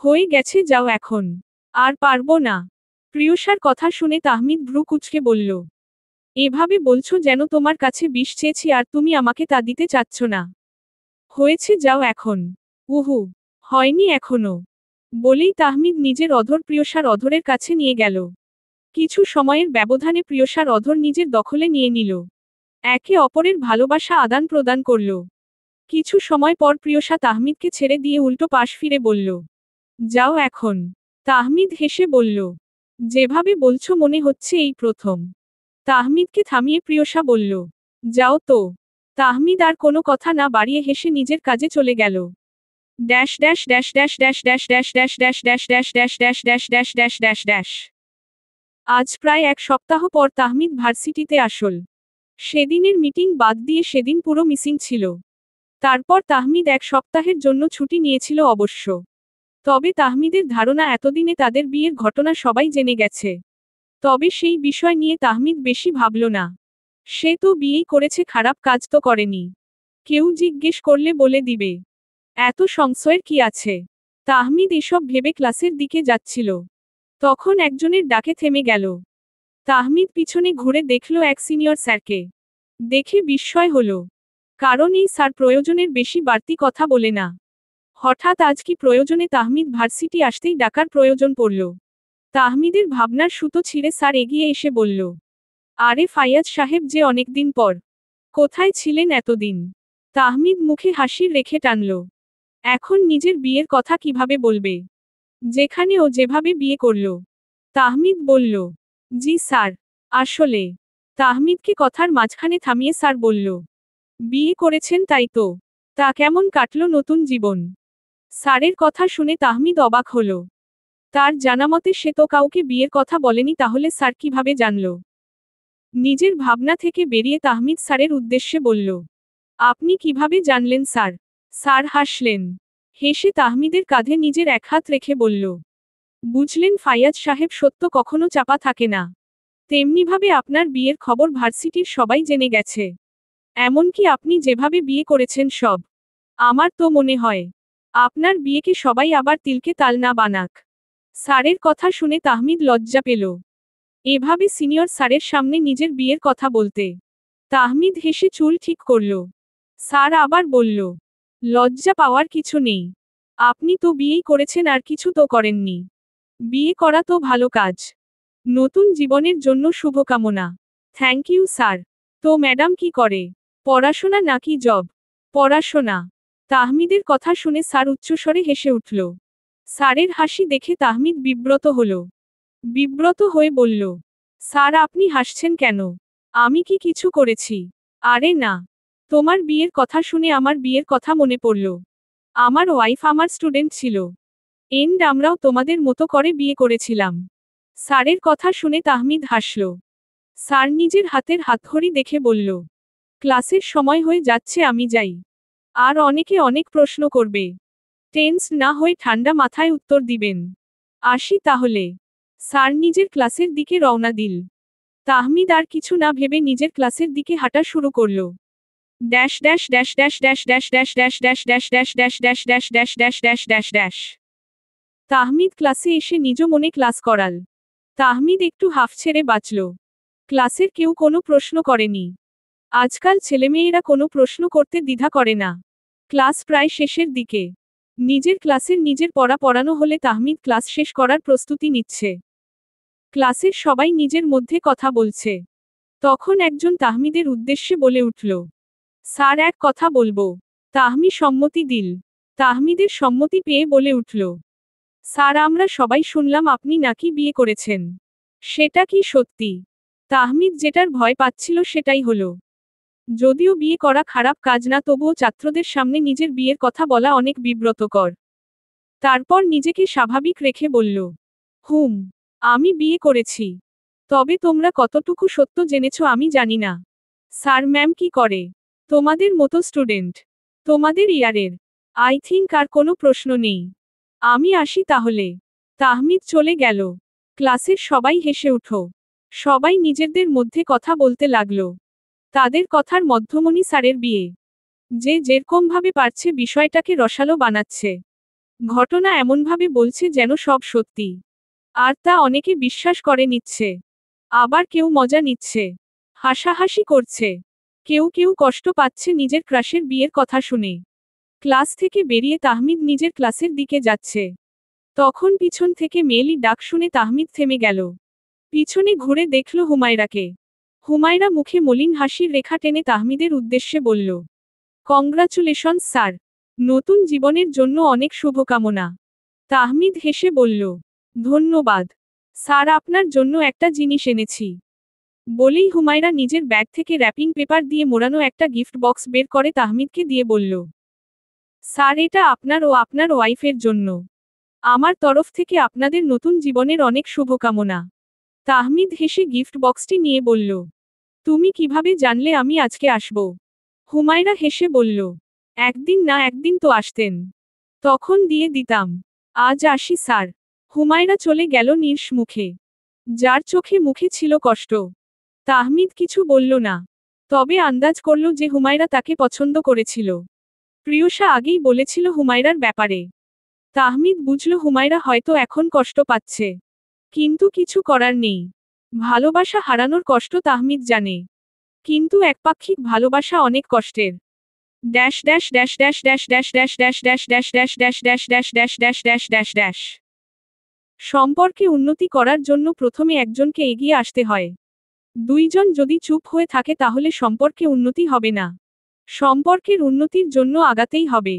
হয়ে গেছে, যাও এখন। আর পারবো না। প্রিয়সার কথা শুনে তাহমিদ ভ্রু কুঁচকে বলল, এভাবে বলছো যেন তোমার কাছে বিষ চেয়েছি আর তুমি আমাকে তা দিতে চাচ্ছ না। হয়েছে, যাও এখন। উহু, হয়নি এখনো। বলেই তাহমিদ নিজের অধর প্রিয়সার অধরের কাছে নিয়ে গেল। কিছু সময়ের ব্যবধানে প্রিয়সার অধর নিজের দখলে নিয়ে নিল। একে অপরের ভালোবাসা আদান প্রদান করল। কিছু সময় পর প্রিয়সা তাহমিদকে ছেড়ে দিয়ে উল্টো পাশ ফিরে বলল, যাও এখন। তাহমিদ হেসে বলল, যেভাবে বলছো মনে হচ্ছে এই প্রথম। তাহমিদকে থামিয়ে প্রিয়সা বলল, যাও তো। তাহমিদ আর কোনো কথা না বাড়িয়ে হেসে নিজের কাজে চলে গেল। Dash dash dash dash dash dash dash dash dash dash dash dash dash dash dash dash dash dash. আজ প্রায় 1 সপ্তাহ পর তাহমিদ ভার্সিটিতে আসল। সেদিনের মিটিং বাদ দিয়ে সেদিন পুরো মিসিং ছিল। তারপর তাহমিদ 1 সপ্তাহের জন্য ছুটি নিয়েছিল অবশ্য। তবে তাহমিদের ধারণা এতদিনে তাদের বিয়ের ঘটনা সবাই জেনে গেছে। তবে সেই বিষয় নিয়ে তাহমিদ বেশি ভাবল না। সে তো বিয়েই করেছে, খারাপ কাজ তো করেনি। কেউ জিজ্ঞেস করলে বলে দিবে। এত সংশয়ের কি আছে? তাহমিদ এসব ভেবে ক্লাসের দিকে যাচ্ছিল। তখন একজনের ডাকে থেমে গেল। তাহমিদ পিছনে ঘুরে দেখল এক সিনিয়র স্যারকে। দেখে বিস্ময় হল। কারণ এই স্যার প্রয়োজনের বেশি বাড়তি কথা বলে না। হঠাৎ আজ কি প্রয়োজনে তাহমিদ ভার্সিটি আসতেই ডাকার প্রয়োজন পড়ল। তাহমিদের ভাবনার সুতো ছিঁড়ে স্যার এগিয়ে এসে বলল, আরে ফাইয়াজ সাহেব যে অনেকদিন পর। কোথায় ছিলেন এতদিন? তাহমিদ মুখে হাসি রেখে টানল। এখন নিজের বিয়ের কথা কিভাবে বলবে, যেখানে ও যেভাবে বিয়ে করল? তাহমিদ বলল, জি স্যার। আসলে। তাহমিদকে কথার মাঝখানে থামিয়ে স্যার বলল, বিয়ে করেছেন তাই তো? তা কেমন কাটল নতুন জীবন? স্যারের কথা শুনে তাহমিদ অবাক হল। তার জানামতে সে তো কাউকে বিয়ের কথা বলেনি, তাহলে স্যার কিভাবে জানল? নিজের ভাবনা থেকে বেরিয়ে তাহমিদ স্যারের উদ্দেশ্যে বলল, আপনি কিভাবে জানলেন স্যার? স্যার হাসলেন। হেসে তাহমিদের কাঁধে নিজের এক হাত রেখে বলল, বুঝলেন ফাইয়াজ সাহেব, সত্য কখনো চাপা থাকে না। তেমনিভাবে আপনার বিয়ের খবর ভার্সিটির সবাই জেনে গেছে। এমনকি আপনি যেভাবে বিয়ে করেছেন সব। আমার তো মনে হয় আপনার বিয়েকে সবাই আবার তিলকে তাল না বানাক। স্যারের কথা শুনে তাহমিদ লজ্জা পেল। এভাবে সিনিয়র স্যারের সামনে নিজের বিয়ের কথা বলতে। তাহমিদ হেসে চুল ঠিক করল। স্যার আবার বলল, লজ্জা পাওয়ার কিছু নেই। আপনি তো বিয়েই করেছেন, আর কিছু তো করেননি। বিয়ে করা তো ভালো কাজ। নতুন জীবনের জন্য শুভকামনা। Thank you sir. তো ম্যাডাম কি করে? পড়াশোনা নাকি জব? পড়াশোনা। তাহমিদের কথা শুনে স্যার উচ্চস্বরে হেসে উঠল। স্যারের হাসি দেখে তাহমিদ বিব্রত হল। বিব্রত হয়ে বলল, স্যার আপনি হাসছেন কেন? আমি কি কিছু করেছি? আরে না। তোমার বিয়ের কথা শুনে আমার বিয়ের কথা মনে পড়ল। আমার ওয়াইফ আমার স্টুডেন্ট ছিল। আমরাও তোমাদের মতো করে বিয়ে করেছিলাম। স্যারের কথা শুনে তাহমিদ হাসল। স্যার নিজের হাতের হাতঘড়ি দেখে বলল, ক্লাসের সময় হয়ে যাচ্ছে, আমি যাই। আর অনেকে অনেক প্রশ্ন করবে। টেন্স না হয়ে ঠান্ডা মাথায় উত্তর দিবেন। আসি তাহলে। স্যার নিজের ক্লাসের দিকে রওনা দিল। তাহমিদ আর কিছু না ভেবে নিজের ক্লাসের দিকে হাঁটা শুরু করল। Dash dash dash dash dash dash dash dash dash dash dash dash dash dash dash dash dash dash dash Tahmid ক্লাসে এসে নিজ মনে ক্লাস করাল। তাহমিদ একটু হাফ ছেড়ে বাঁচল। ক্লাসের কেউ কোনো প্রশ্ন করেনি। আজকাল ছেলেমেয়েরা কোনো প্রশ্ন করতে দ্বিধা করে না। ক্লাস প্রায় শেষের দিকে। নিজের ক্লাসের নিজের পড়া পড়ানো হলে তাহমিদ ক্লাস শেষ করার প্রস্তুতি নিচ্ছে। ক্লাসের সবাই নিজের মধ্যে কথা বলছে। তখন একজন তাহমিদের উদ্দেশ্যে বলে উঠল, স্যার এক কথা বলবো। তাহমি সম্মতি দিল। তাহমিদের সম্মতি পেয়ে বলে উঠল, স্যার আমরা সবাই শুনলাম আপনি নাকি বিয়ে করেছেন। সেটা কি সত্যি? তাহমিদ যেটার ভয় পাচ্ছিল সেটাই হলো। যদিও বিয়ে করা খারাপ কাজ না, তবুও ছাত্রদের সামনে নিজের বিয়ের কথা বলা অনেক বিব্রতকর। তারপর নিজেকে স্বাভাবিক রেখে বলল, হুম, আমি বিয়ে করেছি। তবে তোমরা কতটুকু সত্য জেনেছ আমি জানি না। স্যার ম্যাম কি করে? তোমাদের মতো স্টুডেন্ট। তোমাদের ইয়ারের। আই থিংক আর কোনো প্রশ্ন নেই। আমি আসি তাহলে। তাহমিদ চলে গেল। ক্লাসের সবাই হেসে উঠো। সবাই নিজেদের মধ্যে কথা বলতে লাগলো। তাদের কথার মধ্যমণি স্যারের বিয়ে। যে যেরকমভাবে পারছে বিষয়টাকে রসালো বানাচ্ছে। ঘটনা এমনভাবে বলছে যেন সব সত্যি। আর তা অনেকে বিশ্বাস করে নিচ্ছে। আবার কেউ মজা নিচ্ছে, হাসাহাসি করছে। কেউ কেউ কষ্ট পাচ্ছে নিজের ক্রাশের বিয়ের কথা শুনে। ক্লাস থেকে বেরিয়ে তাহমিদ নিজের ক্লাসের দিকে যাচ্ছে। তখন পিছন থেকে মেয়েলি ডাক শুনে তাহমিদ থেমে গেল। পিছনে ঘুরে দেখল হুমায়রাকে। হুমায়রা মুখে মলিন হাসির রেখা টেনে তাহমিদের উদ্দেশ্যে বলল, কংগ্রাচুলেশনস স্যার, নতুন জীবনের জন্য অনেক শুভকামনা। তাহমিদ হেসে বলল, ধন্যবাদ স্যার, আপনার জন্য একটা জিনিস এনেছি। বলেই হুমায়রা নিজের ব্যাগ থেকে র্যাপিং পেপার দিয়ে মোড়ানো একটা গিফট বক্স বের করে তাহমিদকে দিয়ে বলল, স্যার, এটা আপনার ও আপনার ওয়াইফের জন্য। আমার তরফ থেকে আপনাদের নতুন জীবনের অনেক শুভকামনা। তাহমিদ হেসে গিফট বক্সটি নিয়ে বলল, তুমি কিভাবে জানলে আমি আজকে আসব? হুমায়রা হেসে বলল, একদিন না একদিন তো আসতেন, তখন দিয়ে দিতাম। আজ আসি স্যার। হুমায়রা চলে গেল নির্স মুখে, যার চোখে মুখে ছিল কষ্ট। তাহমিদ কিছু বলল না, তবে আন্দাজ করল যে হুমায়রা তাকে পছন্দ করেছিল। প্রিয়সা আগেই বলেছিল হুমায়রার ব্যাপারে। তাহমিদ বুঝল হুমায়রা হয়তো এখন কষ্ট পাচ্ছে, কিন্তু কিছু করার নেই। ভালোবাসা হারানোর কষ্ট তাহমিদ জানে, কিন্তু একপাক্ষিক ভালোবাসা অনেক কষ্টের। Dash dash dash dash dash dash dash dash dash dash dash dash dash dash dash dash dash dash dash. সম্পর্কে উন্নতি করার জন্য প্রথমে একজনকে এগিয়ে আসতে হয়। দুইজন যদি চুপ হয়ে থাকে তাহলে সম্পর্কে উন্নতি হবে না। সম্পর্কের উন্নতির জন্য আগাতেই হবে।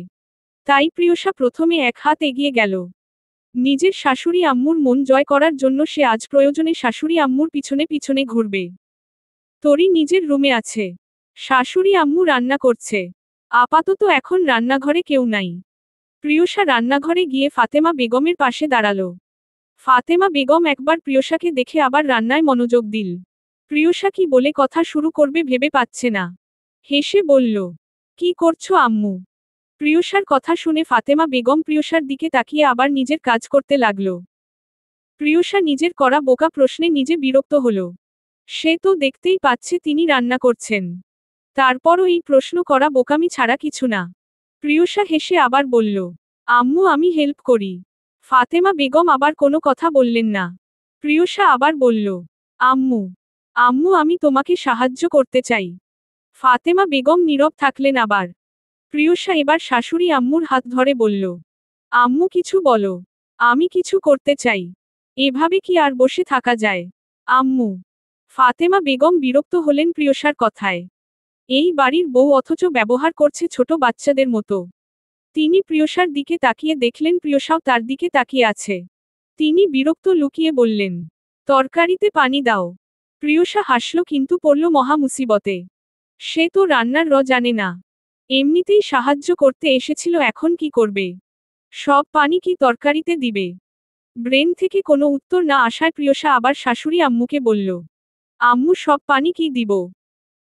তাই প্রিয়সা প্রথমে এক হাত এগিয়ে গেল। নিজের শাশুড়ি আম্মুর মন জয় করার জন্য সে আজ প্রয়োজনে শাশুড়ি আম্মুর পিছনে পিছনে ঘুরবে। তরি নিজের রুমে আছে। শাশুড়ি আম্মু রান্না করছে। আপাতত এখন রান্নাঘরে কেউ নাই। প্রিয়সা রান্নাঘরে গিয়ে ফাতেমা বেগমের পাশে দাঁড়ালো। ফাতেমা বেগম একবার প্রিয়সাকে দেখে আবার রান্নায় মনোযোগ দিল। প্রিয়সা কি বলে কথা শুরু করবে ভেবে পাচ্ছে না। হেসে বলল, কি করছো আম্মু? প্রিয়সার কথা শুনে ফাতেমা বেগম প্রিয়সার দিকে তাকিয়ে আবার নিজের কাজ করতে লাগল। প্রিয়সা নিজের করা বোকা প্রশ্নে নিজে বিরক্ত হল। সে তো দেখতেই পাচ্ছে তিনি রান্না করছেন, তারপরও এই প্রশ্ন করা বোকামি ছাড়া কিছু না। প্রিয়সা হেসে আবার বলল, আম্মু আমি হেল্প করি। ফাতেমা বেগম আবার কোনো কথা বললেন না। প্রিয়সা আবার বলল, আম্মু আম্মু আমি তোমাকে সাহায্য করতে চাই। ফাতেমা বেগম নীরব থাকলেন আবার। প্রিয়সা এবার শাশুড়ি আম্মুর হাত ধরে বলল, আম্মু কিছু বলো, আমি কিছু করতে চাই। এভাবে কি আর বসে থাকা যায়? আম্মু। ফাতেমা বেগম বিরক্ত হলেন প্রিয়সার কথায়। এই বাড়ির বউ অথচ ব্যবহার করছে ছোট বাচ্চাদের মতো। তিনি প্রিয়সার দিকে তাকিয়ে দেখলেন প্রিয়সাও তার দিকে তাকিয়ে আছে। তিনি বিরক্ত লুকিয়ে বললেন, তরকারিতে পানি দাও। প্রিয়সা হাসল কিন্তু পড়ল মহা মুসিবতে। সে তো রান্নার জানে না। এমনিতেই সাহায্য করতে এসেছিল, এখন কি করবে? সব পানি কি তরকারিতে দিবে? ব্রেন থেকে কোনো উত্তর না আসায় প্রিয়সা আবার শাশুড়ি আম্মুকে বলল, আম্মু সব পানি কি দিব?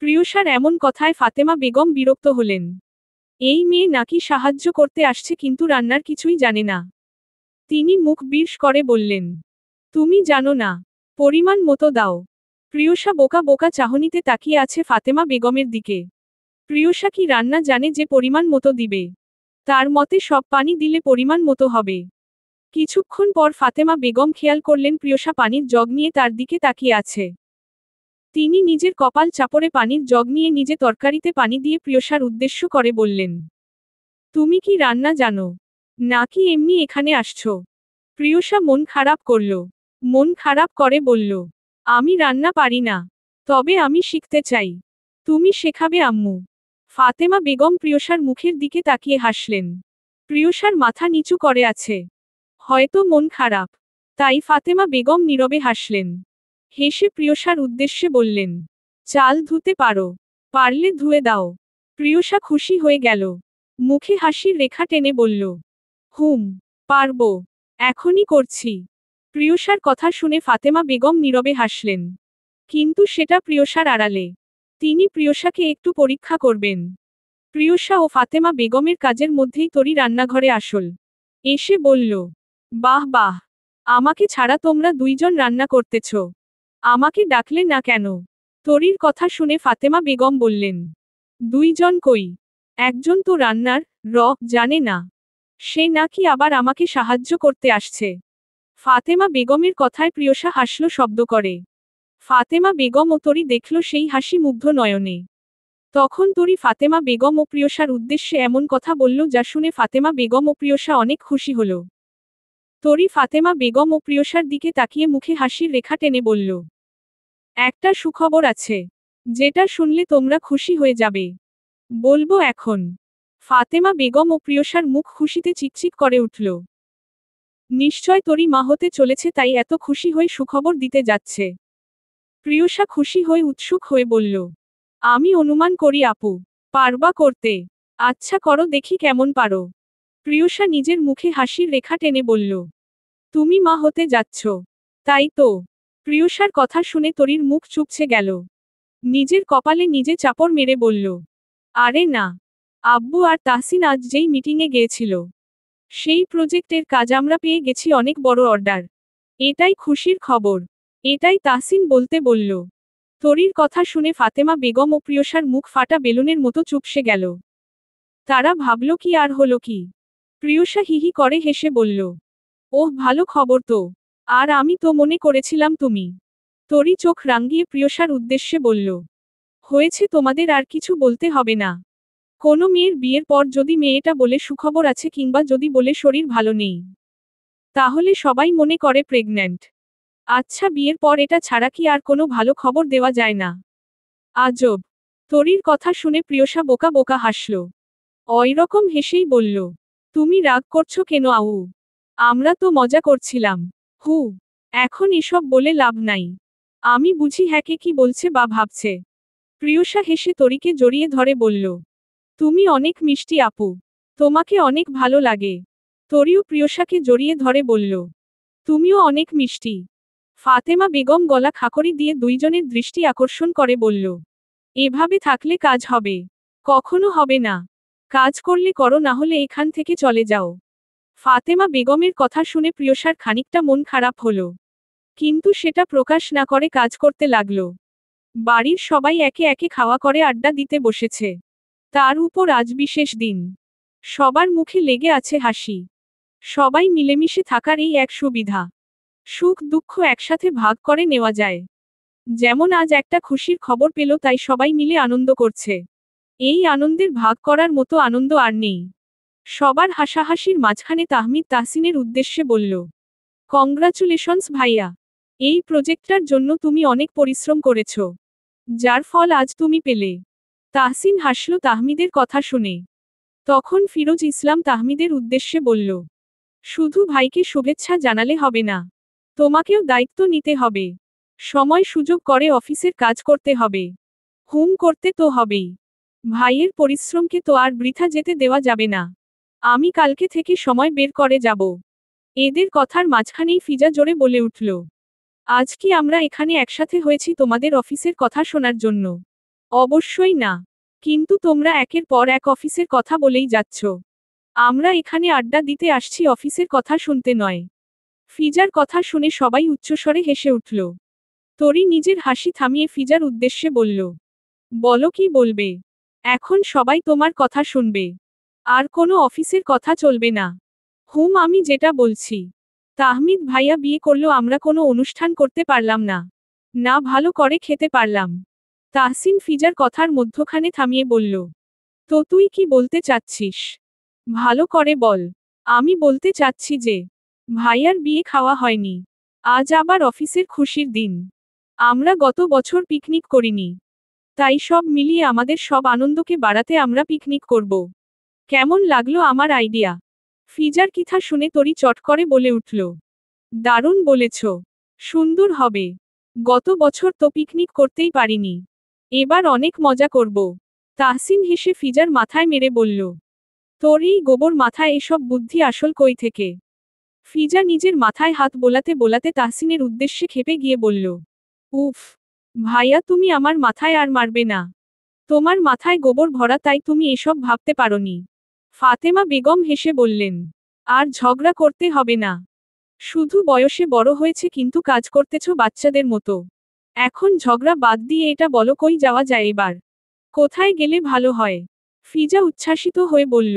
প্রিয়সার এমন কথায় ফাতেমা বেগম বিরক্ত হলেন। এই মেয়ে নাকি সাহায্য করতে আসছে কিন্তু রান্নার কিছুই জানে না। তিনি মুখ বিরস করে বললেন, তুমি জানো না, পরিমাণ মতো দাও। প্রিয়সা বোকা বোকা চাহনিতে তাকিয়ে আছে ফাতেমা বেগমের দিকে। প্রিয়সা কি রান্না জানে যে পরিমাণ মতো দিবে? তার মতে সব পানি দিলে পরিমাণ মতো হবে। কিছুক্ষণ পর ফাতেমা বেগম খেয়াল করলেন প্রিয়সা পানির জগ নিয়ে তার দিকে তাকিয়ে আছে। তিনি নিজের কপাল চাপড়ে পানির জগ নিয়ে নিজে তরকারিতে পানি দিয়ে প্রিয়সার উদ্দেশ্য করে বললেন, তুমি কি রান্না জানো, নাকি এমনি এখানে আসছো? প্রিয়সা মন খারাপ করল। মন খারাপ করে বলল, আমি রান্না পারি না, তবে আমি শিখতে চাই। তুমি শেখাবে আম্মু? ফাতেমা বেগম প্রিয়সার মুখের দিকে তাকিয়ে হাসলেন। প্রিয়সার মাথা নিচু করে আছে। হয়তো মন খারাপ, তাই ফাতেমা বেগম নীরবে হাসলেন। হেসে প্রিয়সার উদ্দেশ্যে বললেন, চাল ধুতে পারো? পারলে ধুয়ে দাও। প্রিয়সা খুশি হয়ে গেল। মুখে হাসির রেখা টেনে বলল, হুম, পারবো, এখনই করছি। প্রিয়সার কথা শুনে ফাতেমা বেগম নীরবে হাসলেন। কিন্তু সেটা প্রিয়সার আড়ালে। তিনি প্রিয়সাকে একটু পরীক্ষা করবেন। প্রিয়সা ও ফাতেমা বেগমের কাজের মধ্যেই তরি রান্নাঘরে আসল। এসে বলল, বাহ বাহ, আমাকে ছাড়া তোমরা দুইজন রান্না করতেছ, আমাকে ডাকলে না কেন? তরির কথা শুনে ফাতেমা বেগম বললেন, দুইজন কই, একজন তো রান্নার জানে না। সে নাকি আবার আমাকে সাহায্য করতে আসছে। ফাতেমা বেগমের কথায় প্রিয়সা হাসল শব্দ করে। ফাতেমা বেগম ও তরি দেখল সেই হাসি মুগ্ধ নয়নে। তখন তরি ফাতেমা বেগম ও প্রিয়সার উদ্দেশ্যে এমন কথা বলল যা শুনে ফাতেমা বেগম ও প্রিয়সা অনেক খুশি হল। তরি ফাতেমা বেগম ও প্রিয়সার দিকে তাকিয়ে মুখে হাসির রেখা টেনে বলল, একটা সুখবর আছে, যেটা শুনলে তোমরা খুশি হয়ে যাবে। বলবো এখন? ফাতেমা বেগম ও প্রিয়সার মুখ খুশিতে চিকচিক করে উঠল। নিশ্চয় তরি মা হতে চলেছে, তাই এত খুশি হয়ে সুখবর দিতে যাচ্ছে। প্রিয়সা খুশি হয়ে উৎসুক হয়ে বলল, আমি অনুমান করি আপু পারবা করতে। আচ্ছা করো দেখি কেমন পারো। প্রিয়সা নিজের মুখে হাসির রেখা টেনে বলল, তুমি মা হতে যাচ্ছ? তাই তো। প্রিয়সার কথা শুনে তরির মুখ চুপছে গেল। নিজের কপালে নিজে চাপড় মেরে বলল, আরে না, আব্বু আর তাহসিন আজ যেই মিটিংয়ে গিয়েছিল, সেই প্রজেক্টের কাজ আমরা পেয়ে গেছি, অনেক বড় অর্ডার। এটাই খুশির খবর। এটাই তাহসিন বলতে বলল। তরির কথা শুনে ফাতেমা বেগম ও প্রিয়সার মুখ ফাটা বেলুনের মতো চুপসে গেল। তারা ভাবল কি আর হলো কি। প্রিয়সা হিহি করে হেসে বলল, ওহ ভালো খবর তো। আর আমি তো মনে করেছিলাম তুমি। তরি চোখ রাঙিয়ে প্রিয়সার উদ্দেশ্যে বলল, হয়েছে, তোমাদের আর কিছু বলতে হবে না। কোনো মেয়ের বিয়ের পর যদি মেয়েটা বলে সুখবর আছে কিংবা যদি বলে শরীর ভালো নেই, তাহলে সবাই মনে করে প্রেগন্যান্ট। আচ্ছা, বিয়ের পর এটা ছাড়া কি আর কোনো ভালো খবর দেওয়া যায় না? আজব। তরির কথা শুনে প্রিয়সা বোকা বোকা হাসল। ওইরকম হেসেই বলল, তুমি রাগ করছো কেন আউ? আমরা তো মজা করছিলাম। হু, এখন এসব বলে লাভ নাই। আমি বুঝি হ্যাকে কি বলছে বা ভাবছে। প্রিয়সা হেসে তরিকে জড়িয়ে ধরে বলল, তুমি অনেক মিষ্টি আপু। তোমাকে অনেক ভালো লাগে। তরিও প্রিয়সাকে জড়িয়ে ধরে বলল, তুমিও অনেক মিষ্টি। ফাতেমা বেগম গলা খাকরি দিয়ে দুইজনের দৃষ্টি আকর্ষণ করে বলল, এভাবে থাকলে কাজ হবে? কখনো হবে না। কাজ করলে করো, না হলে এখান থেকে চলে যাও। ফাতেমা বেগমের কথা শুনে প্রিয়সার খানিকটা মন খারাপ হলো, কিন্তু সেটা প্রকাশ না করে কাজ করতে লাগল। বাড়ির সবাই একে একে খাওয়া করে আড্ডা দিতে বসেছে। তার উপর আজ বিশেষ দিন। সবার মুখে লেগে আছে হাসি। সবাই মিলেমিশে থাকার এই এক সুবিধা। সুখ দুঃখ একসাথে ভাগ করে নেওয়া যায়। যেমন আজ একটা খুশির খবর পেল, তাই সবাই মিলে আনন্দ করছে। এই আনন্দের ভাগ করার মতো আনন্দ আর নেই। সবার হাসাহাসির মাঝখানে তাহমিদ তাহসিনের উদ্দেশ্যে বলল, কংগ্রাচুলেশনস ভাইয়া। এই প্রজেক্টটার জন্য তুমি অনেক পরিশ্রম করেছ, যার ফল আজ তুমি পেলে। তাহসিন হাসল তাহমিদের কথা শুনে। তখন ফিরোজ ইসলাম তাহমিদের উদ্দেশ্যে বলল, শুধু ভাইকে শুভেচ্ছা জানালে হবে না, তোমাকেও দায়িত্ব নিতে হবে। সময় সুযোগ করে অফিসের কাজ করতে হবে। হুম, করতে তো হবেই। ভাইয়ের পরিশ্রমকে তো আর বৃথা যেতে দেওয়া যাবে না। আমি কালকে থেকে সময় বের করে যাব। এদের কথার মাঝখানেই ফিজা জোরে বলে উঠল, আজ কি আমরা এখানে একসাথে হয়েছি তোমাদের অফিসের কথা শোনার জন্য? অবশ্যই না। কিন্তু তোমরা একের পর এক অফিসের কথা বলেই যাচ্ছ। আমরা এখানে আড্ডা দিতে আসছি, অফিসের কথা শুনতে নয়। ফিজার কথা শুনে সবাই উচ্চস্বরে হেসে উঠল। তরি নিজের হাসি থামিয়ে ফিজার উদ্দেশ্যে বলল, বলো কি বলবে? এখন সবাই তোমার কথা শুনবে। আর কোনো অফিসের কথা চলবে না। হুম, আমি যেটা বলছি, তাহমিদ ভাইয়া বিয়ে করলো, আমরা কোনো অনুষ্ঠান করতে পারলাম না, না ভালো করে খেতে পারলাম। তাহসিন ফিজার কথার মধ্যখানে থামিয়ে বলল, তো তুই কি বলতে চাচ্ছিস? ভালো করে বল। আমি বলতে চাচ্ছি যে, ভাইয়ার বিয়ে খাওয়া হয়নি। আজ আবার অফিসের খুশির দিন। আমরা গত বছর পিকনিক করিনি, তাই সব মিলিয়ে আমাদের সব আনন্দকে বাড়াতে আমরা পিকনিক করব। কেমন লাগলো আমার আইডিয়া? ফিজার কথা শুনে তরি চট করে বলে উঠল, দারুণ বলেছ। সুন্দর হবে। গত বছর তো পিকনিক করতেই পারিনি, এবার অনেক মজা করব। তাহসিন হেসে ফিজার মাথায় মেরে বলল, তোর এই গোবর মাথায় এসব বুদ্ধি আসল কই থেকে? ফিজা নিজের মাথায় হাত বোলাতে বোলাতে তাহসিনের উদ্দেশ্যে খেপে গিয়ে বলল, উফ ভাইয়া, তুমি আমার মাথায় আর মারবে না। তোমার মাথায় গোবর ভরা, তাই তুমি এসব ভাবতে পারোনি। ফাতেমা বেগম হেসে বললেন, আর ঝগড়া করতে হবে না। শুধু বয়সে বড় হয়েছে, কিন্তু কাজ করতেছ বাচ্চাদের মতো। এখন ঝগড়া বাদ দিয়ে এটা বলো, কই যাওয়া যায় এবার? কোথায় গেলে ভালো হয়? ফিজা উচ্ছ্বাসিত হয়ে বলল,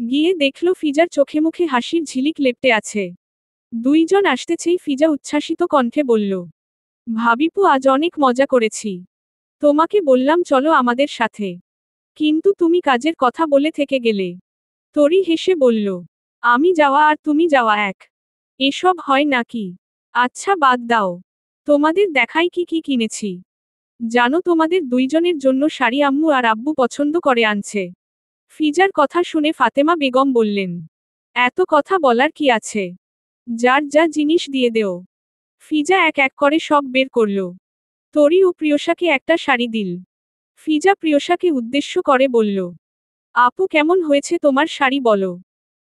গিয়ে দেখল ফিজার চোখে মুখে হাসির ঝিলিক লেপ্টে আছে। দুইজন আসতেছেই ফিজা উচ্ছ্বাসিত কণ্ঠে বলল, ভাবিপু আজ অনেক মজা করেছি। তোমাকে বললাম চলো আমাদের সাথে, কিন্তু তুমি কাজের কথা বলে থেকে গেলে। তরি হেসে বলল, আমি যাওয়া আর তুমি যাওয়া এক? এসব হয় নাকি? আচ্ছা বাদ দাও, তোমাদের দেখাই কি কি কিনেছি। জানো তোমাদের দুইজনের জন্য শাড়ি আম্মু আর আব্বু পছন্দ করে আনছে। ফিজার কথা শুনে ফাতেমা বেগম বললেন, এত কথা বলার কি আছে, যার যা জিনিস দিয়ে দেও। ফিজা এক এক করে সব বের করল। তরি ও প্রিয়সাকে একটা শাড়ি দিল। ফিজা প্রিয়সাকে উদ্দেশ্য করে বলল, আপু কেমন হয়েছে তোমার শাড়ি বলো,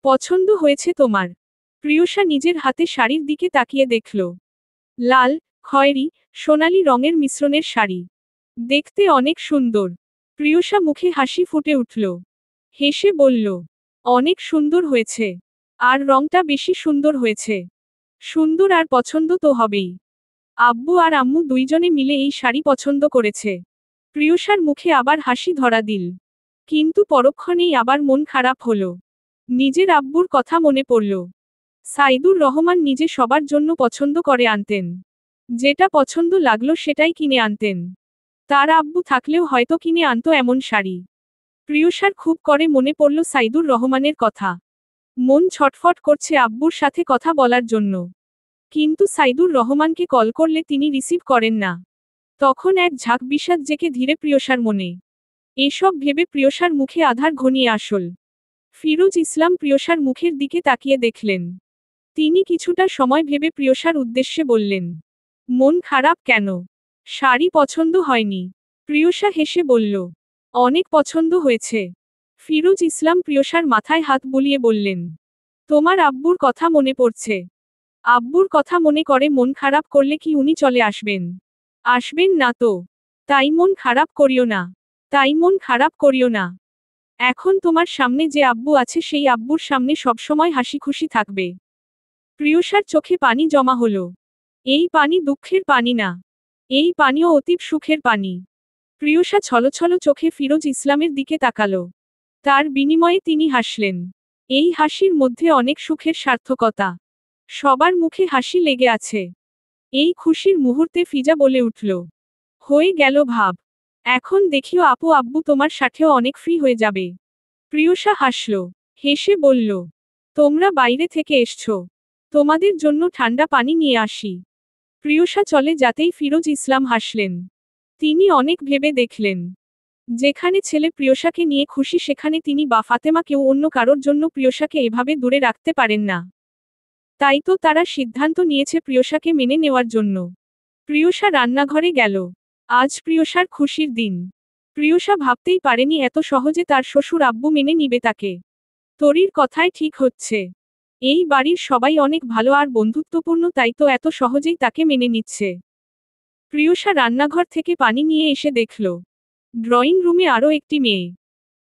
পছন্দ হয়েছে তোমার? প্রিয়সা নিজের হাতে শাড়ির দিকে তাকিয়ে দেখল। লাল, খয়েরি, সোনালী রঙের মিশ্রণের শাড়ি। দেখতে অনেক সুন্দর। প্রিয়সা মুখে হাসি ফুটে উঠল। হেসে বলল, অনেক সুন্দর হয়েছে। আর রংটা বেশি সুন্দর হয়েছে। সুন্দর আর পছন্দ তো হবেই। আব্বু আর আম্মু দুইজনে মিলে এই শাড়ি পছন্দ করেছে। প্রিয়সার মুখে আবার হাসি ধরা দিল। কিন্তু পরক্ষণেই আবার মন খারাপ হলো। নিজের আব্বুর কথা মনে পড়ল। সাইদুর রহমান নিজে সবার জন্য পছন্দ করে আনতেন। যেটা পছন্দ লাগলো সেটাই কিনে আনতেন। তার আব্বু থাকলেও হয়তো কিনে আনতো এমন শাড়ি। প্রিয়সার খুব করে মনে পড়ল সাইদুর রহমানের কথা। মন ছটফট করছে আব্বুর সাথে কথা বলার জন্য। কিন্তু সাইদুর রহমানকে কল করলে তিনি রিসিভ করেন না। তখন এক ঝাঁক বিষাদ জেকে ধীরে প্রিয়সার মনে। এসব ভেবে প্রিয়সার মুখে আধার ঘনিয়ে আসল। ফিরোজ ইসলাম প্রিয়সার মুখের দিকে তাকিয়ে দেখলেন। তিনি কিছুটা সময় ভেবে প্রিয়সার উদ্দেশ্যে বললেন, মন খারাপ কেন? শাড়ি পছন্দ হয়নি? প্রিয়সা হেসে বলল, অনেক পছন্দ হয়েছে। ফিরোজ ইসলাম প্রিয়সার মাথায় হাত বুলিয়ে বললেন, তোমার আব্বুর কথা মনে পড়ছে। আব্বুর কথা মনে করে মন খারাপ করলে কি উনি চলে আসবেন? আসবেন না তো। তাই মন খারাপ করিও না। তাই মন খারাপ করিও না। এখন তোমার সামনে যে আব্বু আছে সেই আব্বুর সামনে সবসময় হাসি খুশি থাকবে। প্রিয়সার চোখে পানি জমা হলো। এই পানি দুঃখের পানি না। এই পানিও অতীব সুখের পানি। প্রিয়সা ছলছল চোখে ফিরোজ ইসলামের দিকে তাকালো। তার বিনিময়ে তিনি হাসলেন। এই হাসির মধ্যে অনেক সুখের সার্থকতা। সবার মুখে হাসি লেগে আছে। এই খুশির মুহূর্তে ফিজা বলে উঠল, হয়ে গেল ভাব। এখন দেখিও আপু আব্বু তোমার সাথেও অনেক ফ্রি হয়ে যাবে। প্রিয়সা হাসল। হেসে বলল, তোমরা বাইরে থেকে এসছো, তোমাদের জন্য ঠান্ডা পানি নিয়ে আসি। প্রিয়সা চলে যাতেই ফিরোজ ইসলাম হাসলেন। তিনি অনেক ভেবে দেখলেন, যেখানে ছেলে প্রিয়সাকে নিয়ে খুশি সেখানে তিনি বা ফাতেমা কেউ অন্য কারোর জন্য প্রিয়সাকে এভাবে দূরে রাখতে পারেন না। তাই তো তারা সিদ্ধান্ত নিয়েছে প্রিয়সাকে মেনে নেওয়ার জন্য। প্রিয়সা রান্নাঘরে গেল। আজ প্রিয়সার খুশির দিন। প্রিয়সা ভাবতেই পারেনি এত সহজে তার শ্বশুর আব্বু মেনে নিবে তাকে। তরির কথাই ঠিক হচ্ছে। এই বাড়ির সবাই অনেক ভালো আর বন্ধুত্বপূর্ণ, তাই তো এত সহজেই তাকে মেনে নিচ্ছে। প্রিয়সা রান্নাঘর থেকে পানি নিয়ে এসে দেখল ড্রয়িং রুমে আরও একটি মেয়ে।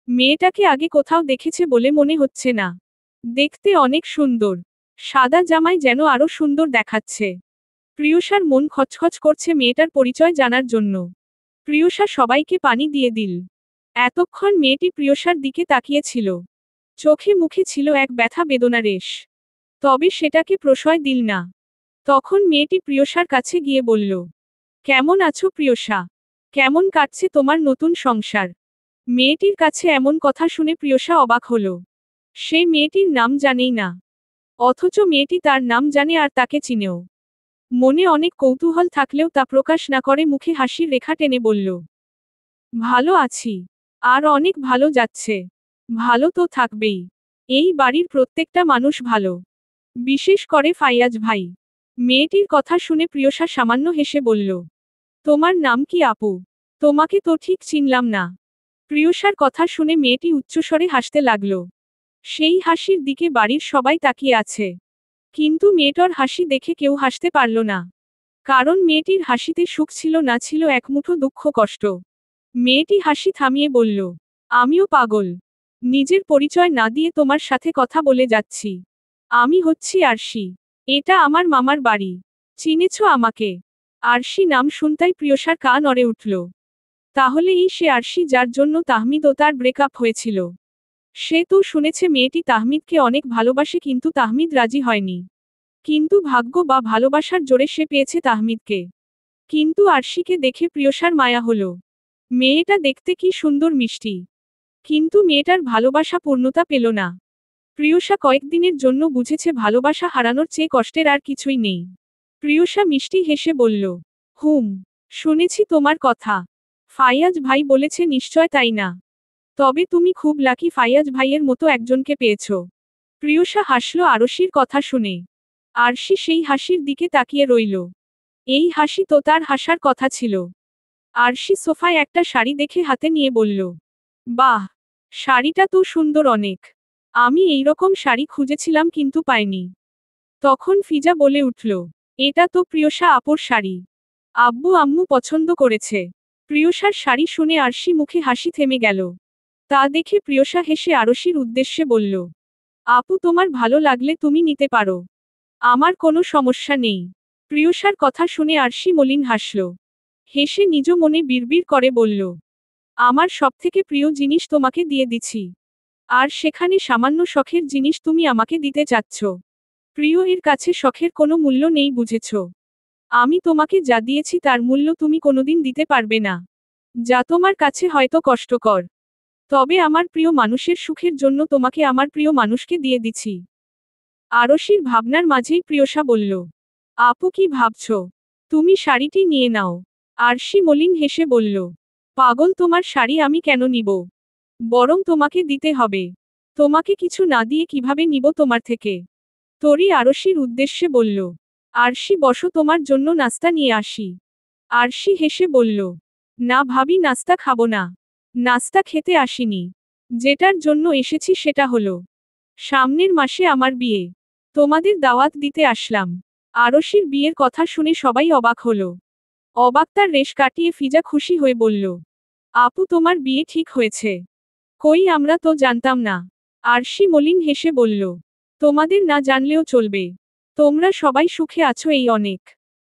মেয়েটাকে আগে কোথাও দেখেছে বলে মনে হচ্ছে না। দেখতে অনেক সুন্দর। সাদা জামায় যেন আরও সুন্দর দেখাচ্ছে। প্রিয়সার মন খচখচ করছে মেয়েটার পরিচয় জানার জন্য। প্রিয়সা সবাইকে পানি দিয়ে দিল। এতক্ষণ মেয়েটি প্রিয়সার দিকে তাকিয়েছিল। চোখে মুখে ছিল এক ব্যথা বেদনা রেশ। তবে সেটাকে প্রশ্রয় দিল না। তখন মেয়েটি প্রিয়সার কাছে গিয়ে বলল, কেমন আছো প্রিয়সা? কেমন কাটছে তোমার নতুন সংসার? মেয়েটির কাছে এমন কথা শুনে প্রিয়সা অবাক হল। সে মেয়েটির নাম জানেই না। অথচ মেয়েটি তার নাম জানে আর তাকে চিনেও। মনে অনেক কৌতূহল থাকলেও তা প্রকাশ না করে মুখে হাসির রেখা টেনে বলল, ভালো আছি। আর অনেক ভালো যাচ্ছে। ভালো তো থাকবেই। এই বাড়ির প্রত্যেকটা মানুষ ভালো। বিশেষ করে ফাইয়াজ ভাই। মেয়েটির কথা শুনে প্রিয়সা সামান্য হেসে বলল, তোমার নাম কি আপু? তোমাকে তো ঠিক চিনলাম না। প্রিয়সার কথা শুনে মেয়েটি উচ্চস্বরে হাসতে লাগল। সেই হাসির দিকে বাড়ির সবাই তাকিয়ে আছে। কিন্তু মেয়েটার হাসি দেখে কেউ হাসতে পারল না। কারণ মেয়েটির হাসিতে সুখ ছিল না, ছিল এক মুঠো দুঃখ কষ্ট। মেয়েটি হাসি থামিয়ে বলল, আমিও পাগল। নিজের পরিচয় না দিয়ে তোমার সাথে কথা বলে যাচ্ছি। আমি হচ্ছি আরশি। এটা আমার মামার বাড়ি। চিনেছ আমাকে? আরশি নাম শুনতাই প্রিয়সার কা নড়ে উঠল। তাহলে এই সে আরশি যার জন্য তাহমিদ ও তার ব্রেকআপ হয়েছিল। সে তো শুনেছে মেয়েটি তাহমিদকে অনেক ভালোবাসে, কিন্তু তাহমিদ রাজি হয়নি। কিন্তু ভাগ্য বা ভালোবাসার জোরে সে পেয়েছে তাহমিদকে। কিন্তু আরশিকে দেখে প্রিয়সার মায়া হলো। মেয়েটা দেখতে কি সুন্দর মিষ্টি। কিন্তু মেয়েটার ভালোবাসা পূর্ণতা পেল না। প্রিয়সা কয়েকদিনের জন্য বুঝেছে ভালোবাসা হারানোর চেয়ে কষ্টের আর কিছুই নেই। প্রিয়সা মিষ্টি হেসে বলল, হুম, শুনেছি তোমার কথা। ফাইয়াজ ভাই বলেছে নিশ্চয়, তাই না? তবে তুমি খুব লাকি ফাইয়াজ ভাইয়ের মতো একজনকে পেয়েছ। প্রিয়সা হাসল আরশির কথা শুনে। আরশি সেই হাসির দিকে তাকিয়ে রইল। এই হাসি তো তার হাসার কথা ছিল। আরশি সোফায় একটা শাড়ি দেখে হাতে নিয়ে বলল, বাহ, শাড়িটা তো সুন্দর অনেক। আমি এইরকম শাড়ি খুঁজেছিলাম কিন্তু পাইনি। তখন ফিজা বলে উঠল, এটা তো প্রিয়সা আপুর শাড়ি। আব্বু আম্মু পছন্দ করেছে। প্রিয়সার শাড়ি শুনে আরশি মুখে হাসি থেমে গেল। তা দেখে প্রিয়সা হেসে আরশির উদ্দেশ্যে বলল, আপু তোমার ভালো লাগলে তুমি নিতে পারো। আমার কোনো সমস্যা নেই। প্রিয়সার কথা শুনে আরশি মলিন হাসল। হেসে নিজ মনে বিড়বিড় করে বলল, আমার সবথেকে প্রিয় জিনিস তোমাকে দিয়ে দিছি। আর সেখানে সামান্য শখের জিনিস তুমি আমাকে দিতে চাচ্ছ। প্রিয় এর কাছে শখের কোনো মূল্য নেই, বুঝেছ? আমি তোমাকে যা দিয়েছি তার মূল্য তুমি কোনোদিন দিতে পারবে না। যা তোমার কাছে হয়তো কষ্টকর। তবে আমার প্রিয় মানুষের সুখের জন্য তোমাকে আমার প্রিয় মানুষকে দিয়ে দিছি। আরশির ভাবনার মাঝেই প্রিয়সা বলল, আপু কি ভাবছ? তুমি শাড়িটি নিয়ে নাও। আরশি মলিন হেসে বলল, পাগল, তোমার শাড়ি আমি কেন নিব? বরং তোমাকে দিতে হবে। তোমাকে কিছু না দিয়ে কিভাবে নিব তোমার থেকে? তরি আরশির উদ্দেশ্যে বলল, আরশি বসো, তোমার জন্য নাস্তা নিয়ে আসি। আরশি হেসে বলল, না ভাবি, নাস্তা খাবো না। নাস্তা খেতে আসিনি। যেটার জন্য এসেছি সেটা হলো, সামনের মাসে আমার বিয়ে। তোমাদের দাওয়াত দিতে আসলাম। আরশির বিয়ের কথা শুনে সবাই অবাক হলো। অবাক তার রেশ কাটিয়ে ফিজা খুশি হয়ে বলল, আপু তোমার বিয়ে ঠিক হয়েছে। কই, আমরা তো জানতাম না। আরশি মলিন হেসে বলল, তোমাদের না জানলেও চলবে। তোমরা সবাই সুখে আছো এই অনেক।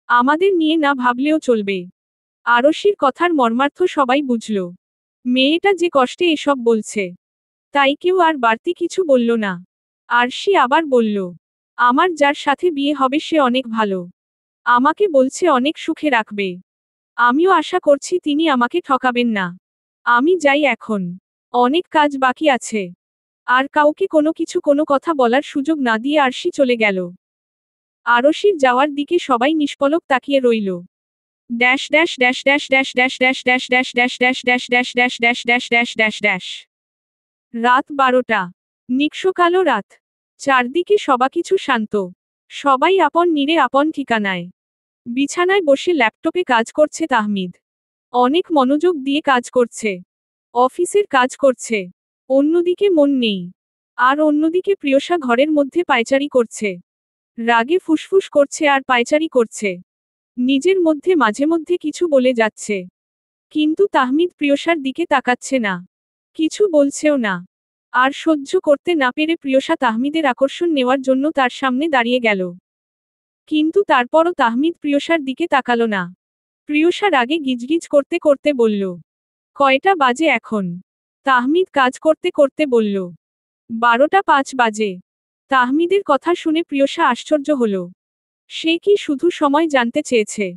আমাদের নিয়ে না ভাবলেও চলবে। আরশির কথার মর্মার্থ সবাই বুঝল। মেয়েটা যে কষ্টে এসব বলছে। তাই কেউ আর বাড়তি কিছু বলল না। আরশি আবার বলল, আমার যার সাথে বিয়ে হবে সে অনেক ভালো। আমাকে বলছে অনেক সুখে রাখবে। আমিও আশা করছি তিনি আমাকে ঠকাবেন না। আমি যাই এখন। অনেক কাজ বাকি আছে। আর কাউকে কোনো কথা বলার সুযোগ না দিয়ে আরশি চলে গেল। আরশির যাওয়ার দিকে সবাই নিষ্পলক তাকিয়ে রইল। Dash dash dash dash dash dash dash dash dash dash dash dash dash dash dash dash dash dash. রাত 12টা। নিঃস্বকালো রাত। চারদিকে সবাকিছু শান্ত। সবাই আপন নিরে আপন ঠিকানায়। বিছানায় বসে ল্যাপটপে কাজ করছে তাহমিদ। অনেক মনোযোগ দিয়ে কাজ করছে। অফিসের কাজ করছে। অন্যদিকে মন নেই। আর অন্যদিকে প্রিয়সা ঘরের মধ্যে পায়চারি করছে। রাগে ফুসফুস করছে আর পায়চারি করছে। নিজের মধ্যে মাঝে মধ্যে কিছু বলে যাচ্ছে। কিন্তু তাহমিদ প্রিয়সার দিকে তাকাচ্ছে না। কিছু বলছেও না। আর সহ্য করতে না পেরে প্রিয়সা তাহমিদের আকর্ষণ নেওয়ার জন্য তার সামনে দাঁড়িয়ে গেল। কিন্তু তারপরও তাহমিদ প্রিয়সার দিকে তাকালো না। প্রিয়সা রাগে গিজগিজ করতে করতে বলল, কয়টা বাজে এখন? তাহমিদ কাজ করতে করতে বলল, 12টা 5 বাজে। তাহমিদের কথা শুনে প্রিয়সা আশ্চর্য হল। সে কি শুধু সময় জানতে চেয়েছে?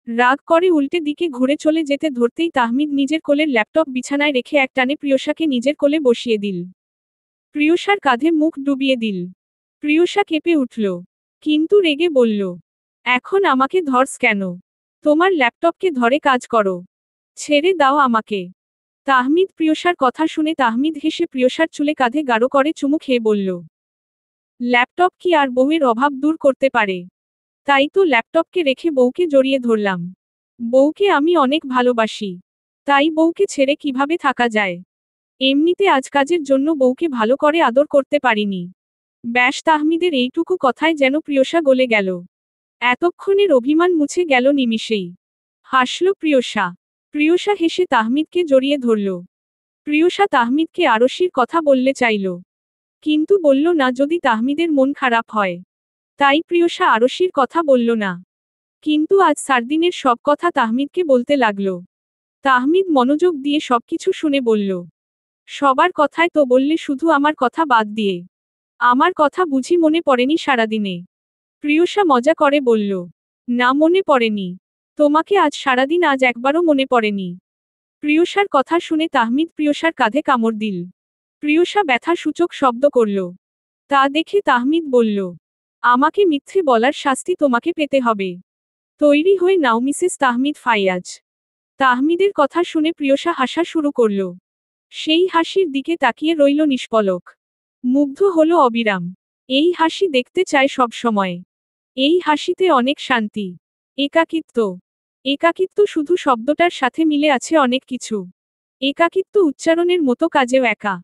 রাগ করে উল্টে দিকে ঘুরে চলে যেতে ধরতেই তাহমিদ নিজের কোলের ল্যাপটপ বিছানায় রেখে একটানে প্রিয়সাকে নিজের কোলে বসিয়ে দিল। প্রিয়সার কাঁধে মুখ ডুবিয়ে দিল। প্রিয়সা কেঁপে উঠল। কিন্তু রেগে বলল, এখন আমাকে ধরস কেন? তোমার ল্যাপটপকে ধরে কাজ করো। ছেড়ে দাও আমাকে। তাহমিদ প্রিয়সার কথা শুনে তাহমিদ হেসে প্রিয়সার চুলে কাঁধে গাঢ় করে চুমু খেয়ে বলল, ল্যাপটপ কি আর বউয়ের অভাব দূর করতে পারে? তাই তো ল্যাপটপকে রেখে বউকে জড়িয়ে ধরলাম। বউকে আমি অনেক ভালোবাসি। তাই বউকে ছেড়ে কিভাবে থাকা যায়? এমনিতে আজ কাজের জন্য বউকে ভালো করে আদর করতে পারিনি। ব্যাস, তাহমিদের এইটুকু কথায় যেন প্রিয়সা গলে গেল। এতক্ষণের অভিমান মুছে গেল নিমিষেই। হাসল প্রিয়সা। প্রিয়সা হেসে তাহমিদকে জড়িয়ে ধরল। প্রিয়সা তাহমিদকে আরশির কথা বললে চাইল। কিন্তু বলল না, যদি তাহমিদের মন খারাপ হয়। তাই প্রিয়সা আরশির কথা বলল না। কিন্তু আজ সারদিনের সব কথা তাহমিদকে বলতে লাগল। তাহমিদ মনোযোগ দিয়ে সবকিছু শুনে বলল, সবার কথায় তো বললে, শুধু আমার কথা বাদ দিয়ে। আমার কথা বুঝি মনে পড়েনি সারাদিনে? প্রিয়সা মজা করে বলল। না, মনে পড়েনি। তোমাকে আজ সারাদিন আজ একবারও মনে পড়েনি। প্রিয়সার কথা শুনে তাহমিদ প্রিয়সার কাঁধে কামড় দিল। প্রিয়সা ব্যথা সূচক শব্দ করল। তা দেখে তাহমিদ বলল, আমাকে মিথ্যে বলার শাস্তি তোমাকে পেতে হবে। তৈরি হয়ে নাও মিসেস তাহমিদ ফাইয়াজ। তাহমিদের কথা শুনে প্রিয়সা হাসা শুরু করল। সেই হাসির দিকে তাকিয়ে রইল নিষ্পলক। মুগ্ধ হলো অবিরাম। এই হাসি দেখতে চায় সব সময়। এই হাসিতে অনেক শান্তি। একাকিত্ব। একাকিত্ব শুধু শব্দটার সাথে মিলে আছে অনেক কিছু। একাকিত্ব উচ্চারণের মতো কাজেও একা।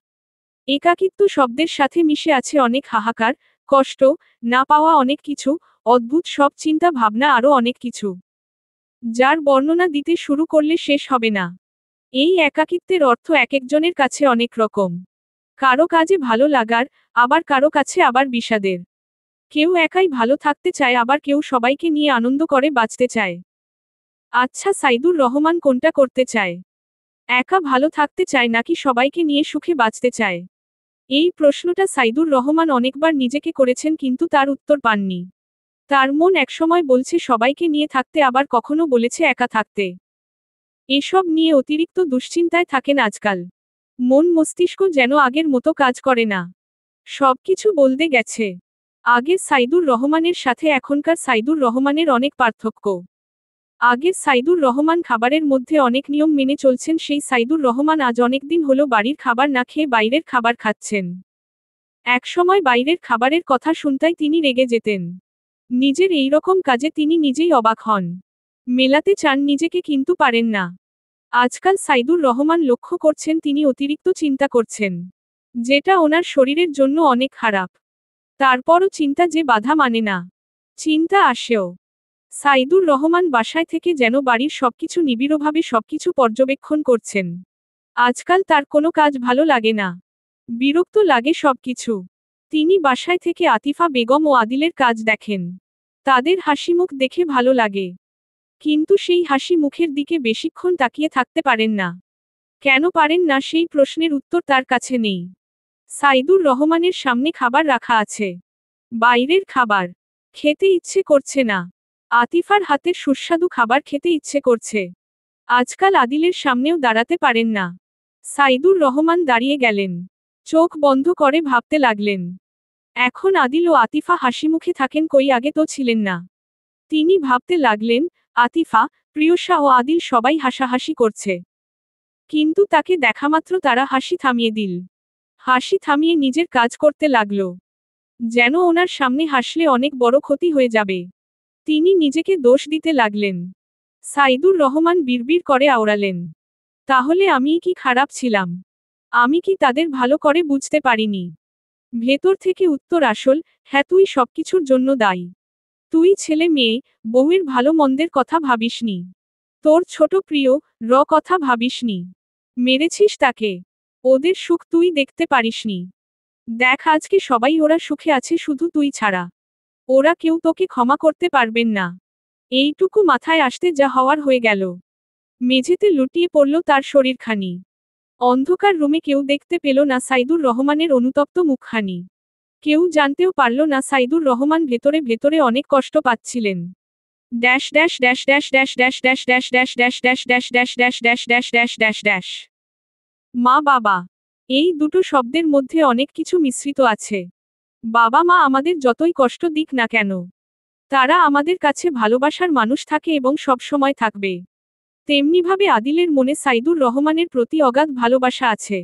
একাকিত্ব শব্দের সাথে মিশে আছে অনেক হাহাকার, কষ্ট, না পাওয়া অনেক কিছু, অদ্ভুত সব চিন্তা ভাবনা আরও অনেক কিছু, যার বর্ণনা দিতে শুরু করলে শেষ হবে না। এই একাকিত্বের অর্থ একেকজনের কাছে অনেক রকম। কারো কাজে ভালো লাগার, আবার কারো কাছে আবার বিষাদের। কেউ একাই ভালো থাকতে চায়, আবার কেউ সবাইকে নিয়ে আনন্দ করে বাঁচতে চায়। আচ্ছা, সাইদুর রহমান কোনটা করতে চায়? একা ভালো থাকতে চায় নাকি সবাইকে নিয়ে সুখে বাঁচতে চায়? এই প্রশ্নটা সাইদুর রহমান অনেকবার নিজেকে করেছেন, কিন্তু তার উত্তর পাননি। তার মন একসময় বলছে সবাইকে নিয়ে থাকতে, আবার কখনো বলেছে একা থাকতে। এসব নিয়ে অতিরিক্ত দুশ্চিন্তায় থাকেন আজকাল। মন মস্তিষ্ক যেন আগের মতো কাজ করে না। সবকিছু বলতে গেছে। আগের সাইদুর রহমানের সাথে এখনকার সাইদুর রহমানের অনেক পার্থক্য। আগের সাইদুর রহমান খাবারের মধ্যে অনেক নিয়ম মেনে চলছেন, সেই সাইদুর রহমান আজ অনেকদিন হলো বাড়ির খাবার না খেয়ে বাইরের খাবার খাচ্ছেন। একসময় বাইরের খাবারের কথা শুনতাই তিনি রেগে যেতেন। নিজের এই রকম কাজে তিনি নিজেই অবাক হন। মেলাতে চান নিজেকে, কিন্তু পারেন না। আজকাল সাইদুর রহমান লক্ষ্য করছেন তিনি অতিরিক্ত চিন্তা করছেন, যেটা ওনার শরীরের জন্য অনেক খারাপ। তারপরও চিন্তা যে বাধা মানে না, চিন্তা আসেও। সাইদুর রহমান বাসায় থেকে যেন বাড়ির সবকিছু নিবিড়ভাবে সবকিছু পর্যবেক্ষণ করছেন। আজকাল তার কোনো কাজ ভালো লাগে না, বিরক্ত লাগে সবকিছু। তিনি বাসায় থেকে আতিফা বেগম ও আদিলের কাজ দেখেন। তাদের হাসিমুখ দেখে ভালো লাগে, কিন্তু সেই হাসি মুখের দিকে বেশিক্ষণ তাকিয়ে থাকতে পারেন না। কেন পারেন না সেই প্রশ্নের উত্তর তার কাছে নেই। সাইদুর রহমানের সামনে খাবার রাখা আছে, বাইরের খাবার খেতে ইচ্ছে করছে না। আতিফার হাতের সুস্বাদু খাবার খেতে ইচ্ছে করছে। আজকাল আদিলের সামনেও দাঁড়াতে পারেন না। সাইদুর রহমান দাঁড়িয়ে গেলেন, চোখ বন্ধ করে ভাবতে লাগলেন। এখন আদিল ও আতিফা হাসিমুখে থাকেন, কই আগে তো ছিলেন না। তিনি ভাবতে লাগলেন, আতিফা, প্রিয়সা ও আদিল সবাই হাসাহাসি করছে, কিন্তু তাকে দেখামাত্র তারা হাসি থামিয়ে দিল। হাসি থামিয়ে নিজের কাজ করতে লাগল, যেন ওনার সামনে হাসলে অনেক বড় ক্ষতি হয়ে যাবে। তিনি নিজেকে দোষ দিতে লাগলেন। সাইদুর রহমান বিড়বিড় করে আওড়ালেন, তাহলে আমিই কি খারাপ ছিলাম? আমি কি তাদের ভালো করে বুঝতে পারিনি? ভেতর থেকে উত্তর আসল, হ্যাঁ, তুই সবকিছুর জন্য দায়ী। তুই ছেলে মেয়ে, বউয়ের ভালো মন্দের কথা ভাবিসনি। তোর ছোট প্রিয় কথা ভাবিসনি। মেরেছিস তাকে। ওদের সুখ তুই দেখতে পারিসনি। দেখ আজকে সবাই ওরা সুখে আছে, শুধু তুই ছাড়া। ওরা কেউ তোকে ক্ষমা করতে পারবেন না। এইটুকু মাথায় আসতে যা হওয়ার হয়ে গেল। মেঝেতে লুটিয়ে পড়ল তার শরীরখানি। অন্ধকার রুমে কেউ দেখতে পেল না সাইদুর রহমানের অনুতপ্ত মুখখানি। কেউ জানতেও পারল না সাইদুর রহমান ভেতরে ভেতরে অনেক কষ্ট পাচ্ছিলেন। Dash dash dash dash dash dash dash dash dash dash dash dash dash dash dash dash dash dash dash. মা বাবা, এই দুটো শব্দের মধ্যে অনেক কিছু মিশ্রিত আছে। বাবা মা আমাদের যতই কষ্ট দিক না কেন, তারা আমাদের কাছে ভালোবাসার মানুষ থাকে এবং সব সময় থাকবে। তেমনিভাবে আদিলের মনে সাইদুর রহমানের প্রতি অগাধ ভালোবাসা আছে,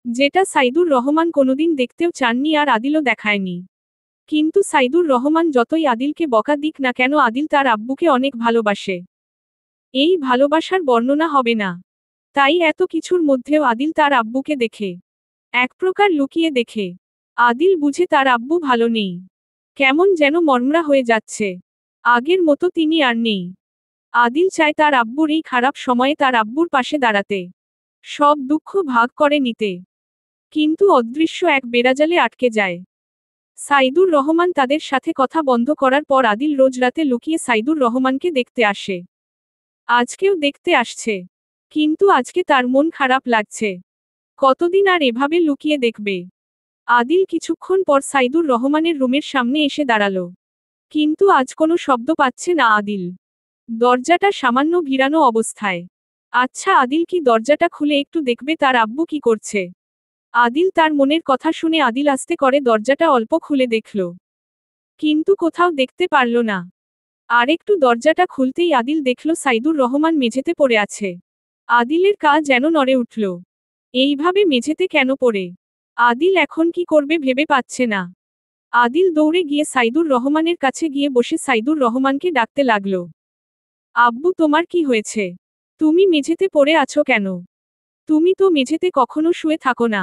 যেটা সাইদুর রহমান কোনোদিন দেখতেও চাননি আর আদিলও দেখায়নি। কিন্তু সাইদুর রহমান যতই আদিলকে বকা দিক না কেন, আদিল তার আব্বুকে অনেক ভালোবাসে। এই ভালোবাসার বর্ণনা হবে না। তাই এত কিছুর মধ্যেও আদিল তার আব্বুকে দেখে, এক প্রকার লুকিয়ে দেখে। আদিল বুঝে তার আব্বু ভালো নেই, কেমন যেন মরমরা হয়ে যাচ্ছে। আগের মতো তিনি আর নেই। আদিল চায় তার আব্বুর এই খারাপ সময়ে তার আব্বুর পাশে দাঁড়াতে, সব দুঃখ ভাগ করে নিতে। কিন্তু অদৃশ্য এক বেড়াজালে আটকে যায়। সাইদুর রহমান তাদের সাথে কথা বন্ধ করার পর আদিল রোজ রাতে লুকিয়ে সাইদুর রহমানকে দেখতে আসে। আজকেও দেখতে আসছে, কিন্তু আজকে তার মন খারাপ লাগছে। কতদিন আর এভাবে লুকিয়ে দেখবে? আদিল কিছুক্ষণ পর সাইদুর রহমানের রুমের সামনে এসে দাঁড়ালো। কিন্তু আজ কোনো শব্দ পাচ্ছে না আদিল। দরজাটা সামান্য ভিড়ানো অবস্থায়। আচ্ছা, আদিল কি দরজাটা খুলে একটু দেখবে তার আব্বু কি করছে? আদিল তার মনের কথা শুনে আদিল আস্তে করে দরজাটা অল্প খুলে দেখল। কিন্তু কোথাও দেখতে পারল না। আরেকটু দরজাটা খুলতেই আদিল দেখল সাইদুর রহমান মেঝেতে পড়ে আছে। আদিলের গা যেন নড়ে উঠল। এইভাবে মেঝেতে কেন পড়ে? আদিল এখন কি করবে ভেবে পাচ্ছে না। আদিল দৌড়ে গিয়ে সাইদুর রহমানের কাছে গিয়ে বসে সাইদুর রহমানকে ডাকতে লাগল। আব্বু, তোমার কি হয়েছে? তুমি মেঝেতে পড়ে আছো কেন? তুমি তো মেঝেতে কখনো শুয়ে থাকো না।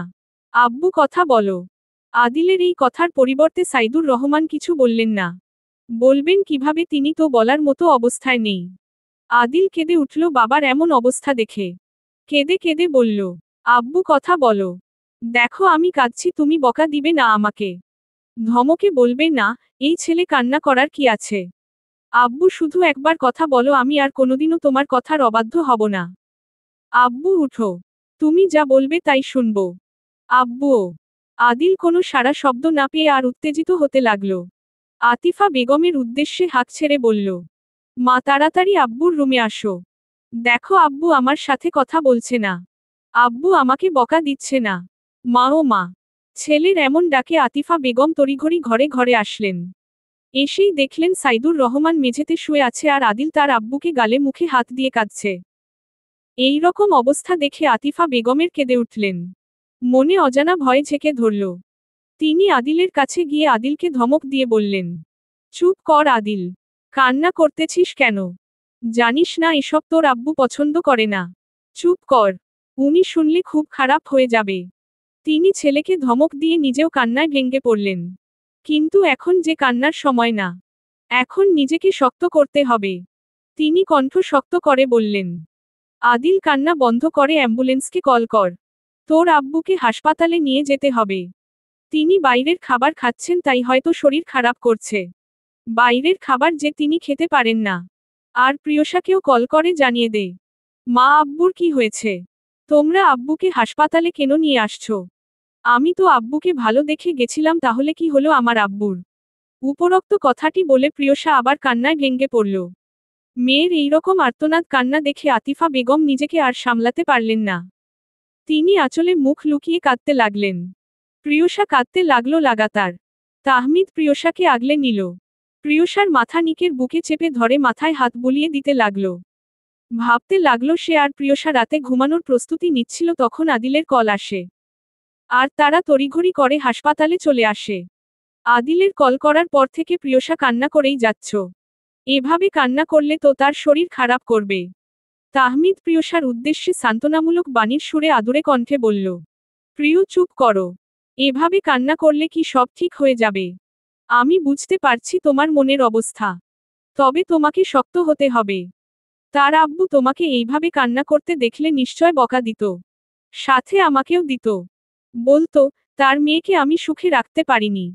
আব্বু, কথা বলো। আদিলের এই কথার পরিবর্তে সাইদুর রহমান কিছু বললেন না। বলবেন কিভাবে, তিনি তো বলার মতো অবস্থায় নেই। আদিল কেঁদে উঠল বাবার এমন অবস্থা দেখে। কেঁদে কেঁদে বলল, আব্বু, কথা বলো। দেখো আমি কাঁদছি, তুমি বকা দিবে না আমাকে। ধমকে বলবে না, এই ছেলে কান্না করার কি আছে? আব্বু, শুধু একবার কথা বলো, আমি আর কোনোদিনও তোমার কথার অবাধ্য হব না। আব্বু, উঠো। তুমি যা বলবে তাই শুনব। আব্বুও। আদিল কোনো সাড়া শব্দ না পেয়ে আর উত্তেজিত হতে লাগল। আতিফা বেগমের উদ্দেশ্যে হাঁক ছেড়ে বলল, মা, তাড়াতাড়ি আব্বুর রুমে আসো। দেখো আব্বু আমার সাথে কথা বলছে না। আব্বু আমাকে বকা দিচ্ছে না। মা ও মা। ছেলের এমন ডাকে আতিফা বেগম তড়িঘড়ি ঘরে ঘরে আসলেন। এসেই দেখলেন সাইদুর রহমান মেঝেতে শুয়ে আছে আর আদিল তার আব্বুকে গালে মুখে হাত দিয়ে কাঁদছে। এই রকম অবস্থা দেখে আতিফা বেগমের কেঁদে উঠলেন। মনে অজানা ভয় ঝেঁকে ধরল। তিনি আদিলের কাছে গিয়ে আদিলকে ধমক দিয়ে বললেন, চুপ কর আদিল। কান্না করতেছিস কেন? জানিস না এসব তোর আব্বু পছন্দ করে না। চুপ কর। উনি শুনলে খুব খারাপ হয়ে যাবে। তিনি ছেলেকে ধমক দিয়ে নিজেও কান্নায় ভেঙে পড়লেন। কিন্তু এখন যে কান্নার সময় না। এখন নিজেকে শক্ত করতে হবে। তিনি কণ্ঠ শক্ত করে বললেন, আদিল, কান্না বন্ধ করে অ্যাম্বুলেন্সকে কল কর। তোর আব্বুকে হাসপাতালে নিয়ে যেতে হবে। তিনি বাইরের খাবার খাচ্ছেন, তাই হয়তো শরীর খারাপ করছে। বাইরের খাবার যে তিনি খেতে পারেন না। আর প্রিয়সাকেও কল করে জানিয়ে দে। মা, আব্বুর কি হয়েছে? তোমরা আব্বুকে হাসপাতালে কেন নিয়ে আসছো? আমি তো আব্বুকে ভালো দেখে গেছিলাম, তাহলে কি হলো আমার আব্বুর? উপরোক্ত কথাটি বলে প্রিয়সা আবার কান্নায় ভেঙে পড়ল। মেয়ের এইরকম আর্তনাদ কান্না দেখে আতিফা বেগম নিজেকে আর সামলাতে পারলেন না। তিনি আঁচলে মুখ লুকিয়ে কাঁদতে লাগলেন। প্রিয়সা কাঁদতে লাগলো লাগাতার। তাহমিদ প্রিয়সাকে আগলে নিল। প্রিয়সার মাথা নিকের বুকে চেপে ধরে মাথায় হাত বুলিয়ে দিতে লাগলো। ভাবতে লাগলো সে আর প্রিয়সা রাতে ঘুমানোর প্রস্তুতি নিচ্ছিল, তখন আদিলের কল আসে। আর তারা তড়িঘড়ি করে হাসপাতালে চলে আসে। আদিলের কল করার পর থেকে প্রিয়সা কান্না করেই যাচ্ছ। এভাবে কান্না করলে তো তার শরীর খারাপ করবে। তাহমিদ প্রিয়সার উদ্দেশ্যে সান্ত্বনামূলক বাণীর সুরে আদুরে কণ্ঠে বলল, প্রিয়, চুপ করো। এভাবে কান্না করলে কি সব ঠিক হয়ে যাবে? আমি বুঝতে পারছি তোমার মনের অবস্থা। তবে তোমাকে শক্ত হতে হবে। তার আব্বু তোমাকে এইভাবে কান্না করতে দেখলে নিশ্চয় বকা দিত। সাথে আমাকেও দিত। বলতো, তার মেয়েকে আমি সুখে রাখতে পারিনি।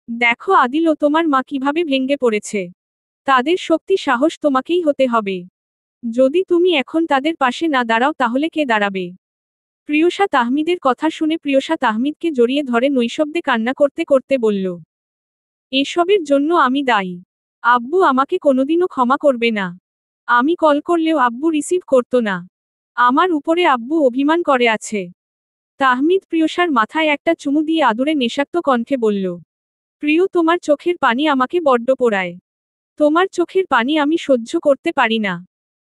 দেখো আদিল ও তোমার মা কিভাবে ভেঙে পড়েছে। তাদের শক্তি সাহস তোমাকেই হতে হবে। যদি তুমি এখন তাদের পাশে না দাঁড়াও তাহলে কে দাঁড়াবে? প্রিয়সা তাহমিদের কথা শুনে প্রিয়সা তাহমিদকে জড়িয়ে ধরে নৈশব্দে কান্না করতে করতে বলল, এসবের জন্য আমি দায়ী। আব্বু আমাকে কোনোদিনও ক্ষমা করবে না। আমি কল করলেও আব্বু রিসিভ করতো না। আমার উপরে আব্বু অভিমান করে আছে। তাহমিদ প্রিয়সার মাথায় একটা চুমু দিয়ে আদুরে নেশাক্ত কণ্ঠে বলল, প্রিয়, তোমার চোখের পানি আমাকে বড্ড পোড়ায়। তোমার চোখের পানি আমি সহ্য করতে পারি না।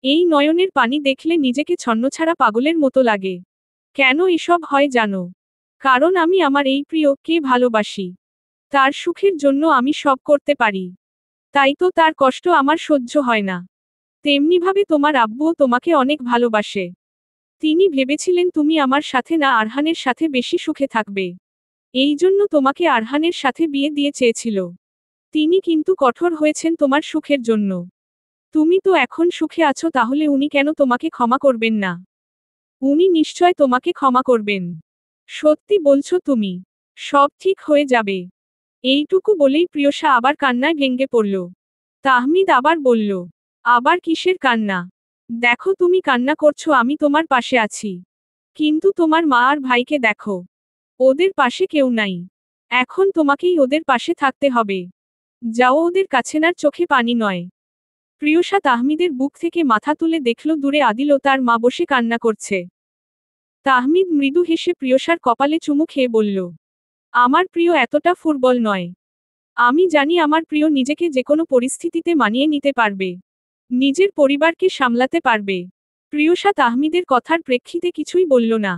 এই নয়নের পানি দেখলে নিজেকে ছন্নছাড়া পাগলের মতো লাগে। কেন এসব হয় জানো? কারণ আমি আমার এই প্রিয়কে ভালোবাসি। তার সুখের জন্য আমি সব করতে পারি। তাই তো তার কষ্ট আমার সহ্য হয় না। তেমনিভাবে তোমার আব্বুও তোমাকে অনেক ভালোবাসে। তিনি ভেবেছিলেন তুমি আমার সাথে না আরহানের সাথে বেশি সুখে থাকবে। এই জন্য তোমাকে আরহানের সাথে বিয়ে দিয়ে চেয়েছিল। তিনি কিন্তু কঠোর হয়েছেন তোমার সুখের জন্য। তুমি তো এখন সুখে আছো, তাহলে উনি কেন তোমাকে ক্ষমা করবেন না? উনি নিশ্চয় তোমাকে ক্ষমা করবেন। সত্যি বলছো তুমি? সব ঠিক হয়ে যাবে। এইটুকু বলেই প্রিয়সা আবার কান্নায় ভেঙে পড়ল। তাহমিদ আবার বলল, আবার কিসের কান্না? দেখো তুমি কান্না করছো, আমি তোমার পাশে আছি। কিন্তু তোমার মা আর ভাইকে দেখো, ওদের পাশে কেউ নাই। এখন তোমাকেই ওদের পাশে থাকতে হবে। যাও ওদের কাছে। না চোখে পানি নয়। প্রিয়সা তাহমিদের বুক থেকে মাথা তুলে দেখল দূরে আদিল ও তার মা বসে কান্না করছে। তাহমিদ মৃদু হেসে প্রিয়সার কপালে চুমু খেয়ে বলল, আমার প্রিয় এতটা ফুটবল নয়। আমি জানি আমার প্রিয় নিজেকে যেকোনো পরিস্থিতিতে মানিয়ে নিতে পারবে, নিজের পরিবারকে সামলাতে পারবে। প্রিয়সা তাহমিদের কথার প্রেক্ষিতে কিছুই বলল না।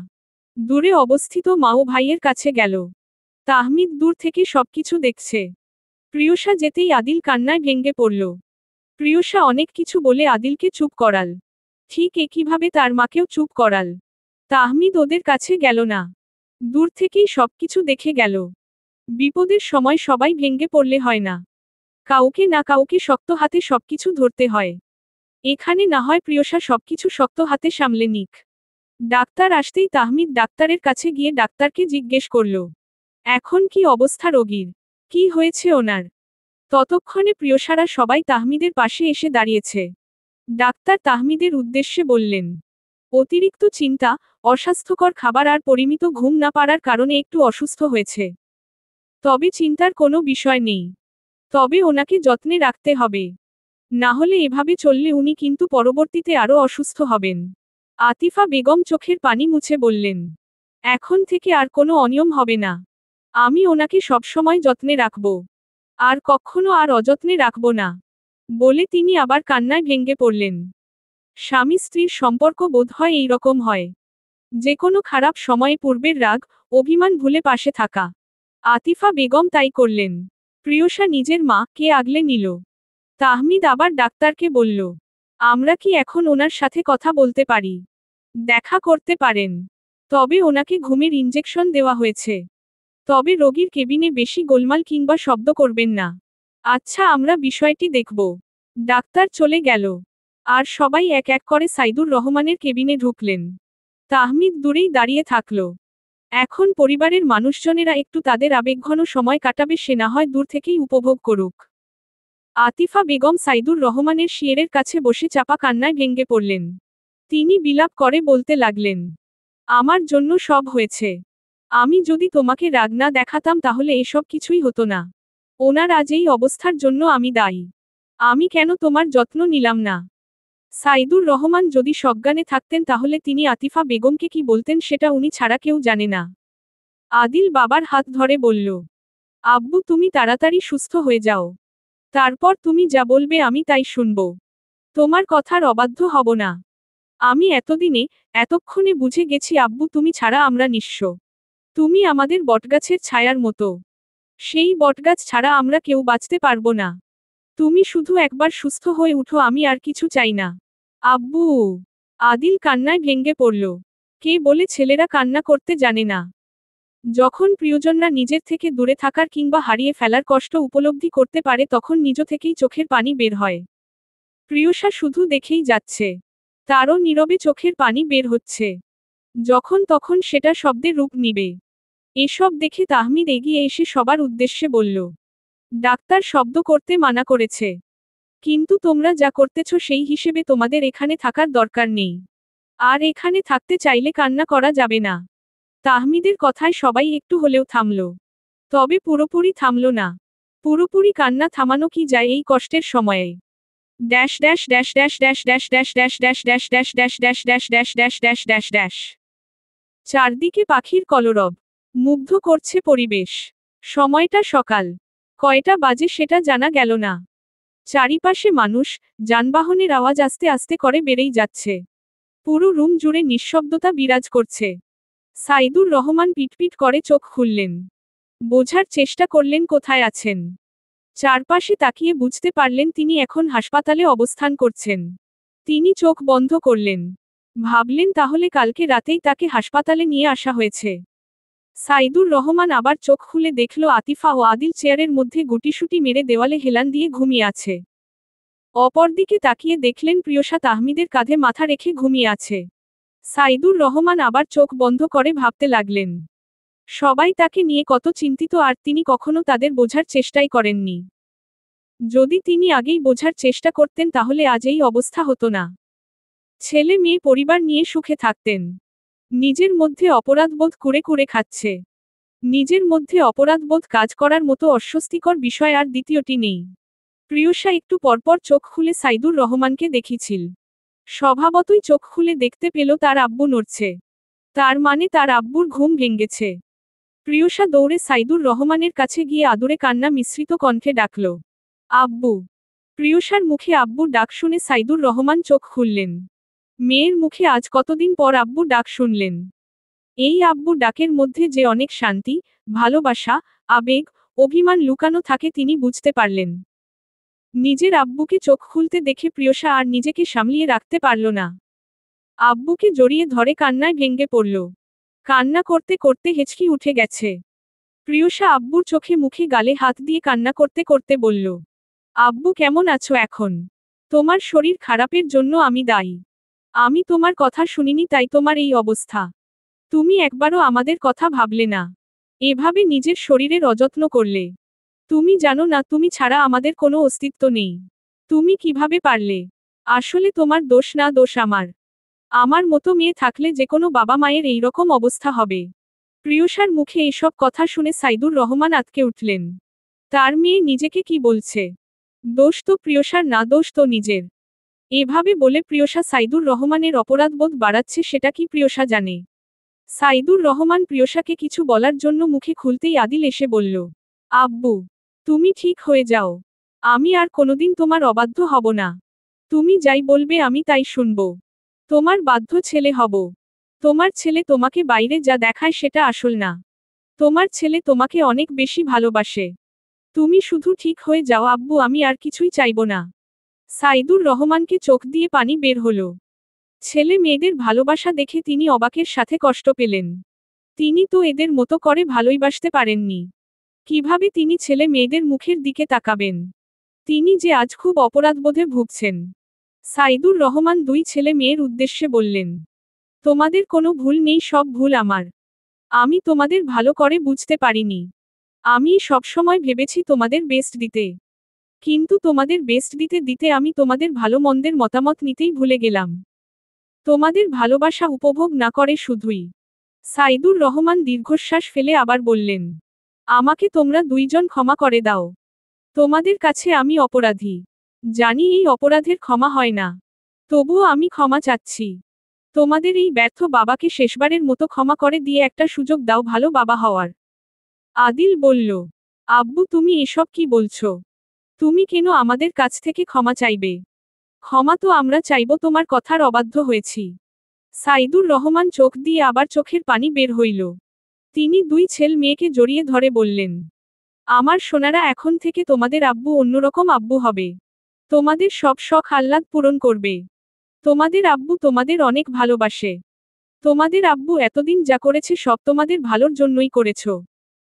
দূরে অবস্থিত মা ও ভাইয়ের কাছে গেল। তাহমিদ দূর থেকে সবকিছু দেখছে। প্রিয়সা যেতেই আদিল কান্নায় ভেঙে পড়ল। প্রিয়সা অনেক কিছু বলে আদিলকে চুপ করাল, ঠিক একইভাবে তার মাকেও চুপ করাল। তাহমিদ ওদের কাছে গেল না, দূর থেকেই সবকিছু দেখে গেল। বিপদের সময় সবাই ভেঙে পড়লে হয় না, কাউকে না কাউকে শক্ত হাতে সবকিছু ধরতে হয়। এখানে না হয় প্রিয়সা সবকিছু শক্ত হাতে সামলে নিক। ডাক্তার আসতেই তাহমিদ ডাক্তারের কাছে গিয়ে ডাক্তারকে জিজ্ঞেস করল, এখন কি অবস্থা রোগীর, কি হয়েছে ওনার। ততক্ষণে প্রিয়সারা সবাই তাহমিদের পাশে এসে দাঁড়িয়েছে। ডাক্তার তাহমিদের উদ্দেশ্যে বললেন, অতিরিক্ত চিন্তা, অস্বাস্থ্যকর খাবার আর পরিমিত ঘুম না পারার কারণে একটু অসুস্থ হয়েছে। তবে চিন্তার কোনো বিষয় নেই। তবে ওনাকে যত্নে রাখতে হবে, না হলে এভাবে চললে উনি কিন্তু পরবর্তীতে আরও অসুস্থ হবেন। আতিফা বেগম চোখের পানি মুছে বললেন, এখন থেকে আর কোনো অনিয়ম হবে না। আমি ওনাকে সবসময় যত্নে রাখব, আর কখনো আর অযত্নে রাখব না, বলে তিনি আবার কান্নায় ভেঙে পড়লেন। স্বামী স্ত্রীর সম্পর্ক বোধহয় এই রকম হয়, যে কোনো খারাপ সময়ে পূর্বের রাগ অভিমান ভুলে পাশে থাকা। আতিফা বেগম তাই করলেন। প্রিয়সা নিজের মাকে আগলে নিল। তাহমিদ আবার ডাক্তারকে বলল, আমরা কি এখন ওনার সাথে কথা বলতে পারি? দেখা করতে পারেন, তবে ওনাকে ঘুমের ইঞ্জেকশন দেওয়া হয়েছে। তবে রোগীর কেবিনে বেশি গোলমাল কিংবা শব্দ করবেন না। আচ্ছা, আমরা বিষয়টি দেখব। ডাক্তার চলে গেল, আর সবাই এক এক করে সাইদুর রহমানের কেবিনে ঢুকলেন। তাহমিদ দূরেই দাঁড়িয়ে থাকল। এখন পরিবারের মানুষজনেরা একটু তাদের আবেগঘন সময় কাটাবে, সে না হয় দূর থেকেই উপভোগ করুক। আতিফা বেগম সাইদুর রহমানের শিয়েরের কাছে বসে চাপা কান্নায় ভেঙে পড়লেন। তিনি বিলাপ করে বলতে লাগলেন, আমার জন্য সব হয়েছে। আমি যদি তোমাকে রাগ না দেখাতাম তাহলে এসব কিছুই হতো না। ওনার আজ এই অবস্থার জন্য আমি দায়ী। আমি কেন তোমার যত্ন নিলাম না? সাইদুর রহমান যদি সজ্ঞানে থাকতেন তাহলে তিনি আতিফা বেগমকে কি বলতেন সেটা উনি ছাড়া কেউ জানে না। আদিল বাবার হাত ধরে বলল, আব্বু তুমি তাড়াতাড়ি সুস্থ হয়ে যাও, তারপর তুমি যা বলবে আমি তাই শুনব। তোমার কথার অবাধ্য হব না। আমি এতক্ষণে বুঝে গেছি আব্বু, তুমি ছাড়া আমরা নিঃস্ব। তুমি আমাদের বটগাছের ছায়ার মতো। সেই বটগাছ ছাড়া আমরা কেউ বাঁচতে পারবো না। তুমি শুধু একবার সুস্থ হয়ে উঠো, আমি আর কিছু চাই না। আব্বু। আদিল কান্নায় ভেঙে পড়ল। কে বলে ছেলেরা কান্না করতে জানে না? যখন প্রিয়জনরা নিজের থেকে দূরে থাকার কিংবা হারিয়ে ফেলার কষ্ট উপলব্ধি করতে পারে তখন নিজ থেকেই চোখের পানি বের হয়। প্রিয়সা শুধু দেখেই যাচ্ছে, তারও নীরবে চোখের পানি বের হচ্ছে। যখন তখন সেটা শব্দের রূপ নিবে। এসব দেখে তাহমিদ এগিয়ে এসে সবার উদ্দেশ্যে বলল, ডাক্তার শব্দ করতে মানা করেছে, কিন্তু তোমরা যা করতেছ সেই হিসেবে তোমাদের এখানে থাকার দরকার নেই। আর এখানে থাকতে চাইলে কান্না করা যাবে না। তাহমিদের কথায় সবাই একটু হলেও থামল, তবে পুরোপুরি থামল না। পুরোপুরি কান্না থামানো কি যায় এই কষ্টের সময়ে? Dash dash dash dash dash dash dash dash dash dash dash dash dash dash dash dash dash dash dash. চারদিকে পাখির কলরব, মুগ্ধ করছে পরিবেশ। সময়টা সকাল কয়টা বাজে সেটা জানা গেল না। চারিপাশে মানুষ, যানবাহনের আওয়াজ আস্তে আস্তে করে বেড়েই যাচ্ছে। পুরো রুম জুড়ে নিঃশব্দতা বিরাজ করছে। সাইদুর রহমান পিটপিট করে চোখ খুললেন। বোঝার চেষ্টা করলেন কোথায় আছেন। চারপাশে তাকিয়ে বুঝতে পারলেন তিনি এখন হাসপাতালে অবস্থান করছেন। তিনি চোখ বন্ধ করলেন। ভাবলেন তাহলে কালকে রাতেই তাকে হাসপাতালে নিয়ে আসা হয়েছে। সাইদুর রহমান আবার চোখ খুলে দেখল আতিফা ও আদিল চেয়ারের মধ্যে গুটিসুটি মেরে দেওয়ালে হেলান দিয়ে ঘুমিয়ে আছে। অপরদিকে তাকিয়ে দেখলেন প্রিয়সা তাহমিদের কাঁধে মাথা রেখে ঘুমিয়ে আছে। সাইদুর রহমান আবার চোখ বন্ধ করে ভাবতে লাগলেন। সবাই তাকে নিয়ে কত চিন্তিত, আর তিনি কখনো তাদের বোঝার চেষ্টাই করেননি। যদি তিনি আগেই বোঝার চেষ্টা করতেন তাহলে আজ এই অবস্থা হতো না। ছেলে মেয়ে পরিবার নিয়ে সুখে থাকতেন। নিজের মধ্যে অপরাধবোধ করে করে খাচ্ছে। নিজের মধ্যে অপরাধবোধ কাজ করার মতো অস্বস্তিকর বিষয় আর দ্বিতীয়টি নেই। প্রিয়সা একটু পরপর চোখ খুলে সাইদুর রহমানকে দেখিছিল। স্বভাবতই চোখ খুলে দেখতে পেল তার আব্বু নড়ছে। তার মানে তার আব্বুর ঘুম ভেঙেছে। প্রিয়সা দৌড়ে সাইদুর রহমানের কাছে গিয়ে আদুরে কান্না মিশ্রিত কণ্ঠে ডাকল, আব্বু। প্রিয়সার মুখে আব্বুর ডাক শুনে সাইদুর রহমান চোখ খুললেন। মেয়ের মুখে আজ কতদিন পর আব্বুর ডাক শুনলেন। এই আব্বুর ডাকের মধ্যে যে অনেক শান্তি, ভালোবাসা, আবেগ, অভিমান লুকানো থাকে তিনি বুঝতে পারলেন। নিজের আব্বুকে চোখ খুলতে দেখে প্রিয়সা আর নিজেকে সামলিয়ে রাখতে পারল না। আব্বুকে জড়িয়ে ধরে কান্নায় ভেঙে পড়ল। কান্না করতে করতে হেঁচকি উঠে গেছে। প্রিয়সা আব্বুর চোখে মুখে গালে হাত দিয়ে কান্না করতে করতে বলল, আব্বু কেমন আছো এখন? তোমার শরীর খারাপের জন্য আমি দায়ী। আমি তোমার কথা শুনিনি তাই তোমার এই অবস্থা। তুমি একবারও আমাদের কথা ভাবলে না। এভাবে নিজের শরীরের অযত্ন করলে। তুমি জানো না তুমি ছাড়া আমাদের কোনো অস্তিত্ব নেই। তুমি কিভাবে পারলে? আসলে তোমার দোষ না, দোষ আমার। আমার মতো মেয়ে থাকলে যে কোনো বাবা মায়ের এইরকম অবস্থা হবে। প্রিয়সার মুখে এসব কথা শুনে সাইদুর রহমান আঁতকে উঠলেন। তার মেয়ে নিজেকে কি বলছে? দোষ তো প্রিয়সার না, দোষ তো নিজের। এভাবে বলে প্রিয়সা সাইদুর রহমানের অপরাধবোধ বাড়াচ্ছে সেটা কি প্রিয়সা জানে? সাইদুর রহমান প্রিয়সাকে কিছু বলার জন্য মুখে খুলতেই আদিল এসে বলল, আব্বু, তুমি ঠিক হয়ে যাও। আমি আর কোনোদিন তোমার অবাধ্য হব না। তুমি যাই বলবে আমি তাই শুনব। তোমার বাধ্য ছেলে হব। তোমার ছেলে তোমাকে বাইরে যা দেখায় সেটা আসল না। তোমার ছেলে তোমাকে অনেক বেশি ভালোবাসে। তুমি শুধু ঠিক হয়ে যাও আব্বু, আমি আর কিছুই চাইব না। সাইদুর রহমানকে চোখ দিয়ে পানি বের হলো। ছেলে মেয়েদের ভালোবাসা দেখে তিনি অবাকের সাথে কষ্ট পেলেন। তিনি তো এদের মতো করে ভালোইবাসতে পারেননি। কিভাবে তিনি ছেলে মেয়েদের মুখের দিকে তাকাবেন? তিনি যে আজ খুব অপরাধবোধে ভুগছেন। সাইদুর রহমান দুই ছেলে মেয়ের উদ্দেশ্যে বললেন, তোমাদের কোনো ভুল নেই, সব ভুল আমার। আমি তোমাদের ভালো করে বুঝতে পারিনি। আমি সবসময় ভেবেছি তোমাদের বেস্ট দিতে। কিন্তু তোমাদের বেস্ট দিতে দিতে আমি তোমাদের ভালো মন্দের মতামত নিতেই ভুলে গেলাম। তোমাদের ভালোবাসা উপভোগ না করে শুধুই। সাইদুর রহমান দীর্ঘশ্বাস ফেলে আবার বললেন, আমাকে তোমরা দুইজন ক্ষমা করে দাও। তোমাদের কাছে আমি অপরাধী। জানি এই অপরাধের ক্ষমা হয় না। তবুও আমি ক্ষমা চাচ্ছি। তোমাদের এই ব্যর্থ বাবাকে শেষবারের মতো ক্ষমা করে দিয়ে একটা সুযোগ দাও ভালো বাবা হওয়ার। আদিল বলল, আব্বু তুমি এসব কি বলছো? তুমি কেন আমাদের কাছ থেকে ক্ষমা চাইবে? ক্ষমা তো আমরা চাইব, তোমার কথার অবাধ্য হয়েছি। সাইদুর রহমান চোখ দিয়ে আবার চোখের পানি বের হইল। তিনি দুই ছেলে মেয়েকে জড়িয়ে ধরে বললেন, আমার সোনারা এখন থেকে তোমাদের আব্বু অন্যরকম আব্বু হবে। তোমাদের সব শখ আহ্লাদ পূরণ করবে। তোমাদের আব্বু তোমাদের অনেক ভালোবাসে। তোমাদের আব্বু এতদিন যা করেছে সব তোমাদের ভালোর জন্যই করেছ।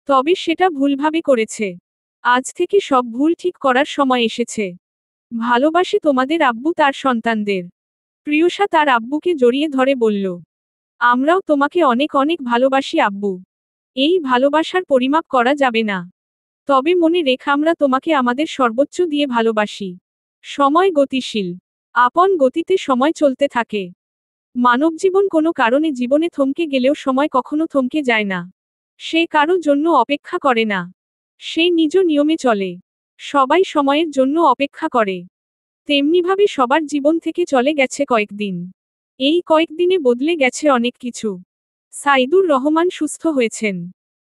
তবে সেটা ভুলভাবে করেছে। আজ থেকে সব ভুল ঠিক করার সময় এসেছে। ভালোবাসে তোমাদের আব্বু তার সন্তানদের। প্রিয়সা তার আব্বুকে জড়িয়ে ধরে বলল, আমরাও তোমাকে অনেক অনেক ভালোবাসি আব্বু। এই ভালোবাসার পরিমাপ করা যাবে না। তবে মনে রেখ আমরা তোমাকে আমাদের সর্বোচ্চ দিয়ে ভালোবাসি। সময় গতিশীল। আপন গতিতে সময় চলতে থাকে। মানবজীবন কোনো কারণে জীবনে থমকে গেলেও সময় কখনো থমকে যায় না। সে কারো জন্য অপেক্ষা করে না। সে নিজ নিয়মে চলে। সবাই সময়ের জন্য অপেক্ষা করে। তেমনিভাবে সবার জীবন থেকে চলে গেছে কয়েকদিন। এই কয়েকদিনে বদলে গেছে অনেক কিছু। সাইদুর রহমান সুস্থ হয়েছেন।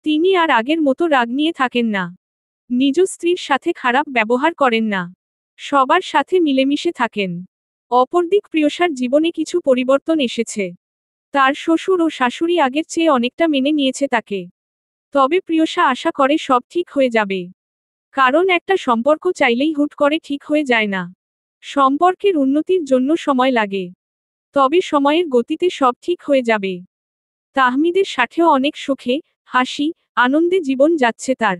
তিনি আর আগের মতো রাগ নিয়ে থাকেন না। নিজ স্ত্রীর সাথে খারাপ ব্যবহার করেন না। সবার সাথে মিলেমিশে থাকেন। অপরদিক প্রিয়সার জীবনে কিছু পরিবর্তন এসেছে। তার শ্বশুর ও শাশুড়ি আগের চেয়ে অনেকটা মেনে নিয়েছে তাকে। তবে প্রিয়সা আশা করে সব ঠিক হয়ে যাবে। কারণ একটা সম্পর্ক চাইলেই হুট করে ঠিক হয়ে যায় না। সম্পর্কের উন্নতির জন্য সময় লাগে। তবে সময়ের গতিতে সব ঠিক হয়ে যাবে। তাহমিদের সাথেও অনেক সুখে, হাসি, আনন্দে জীবন যাচ্ছে তার।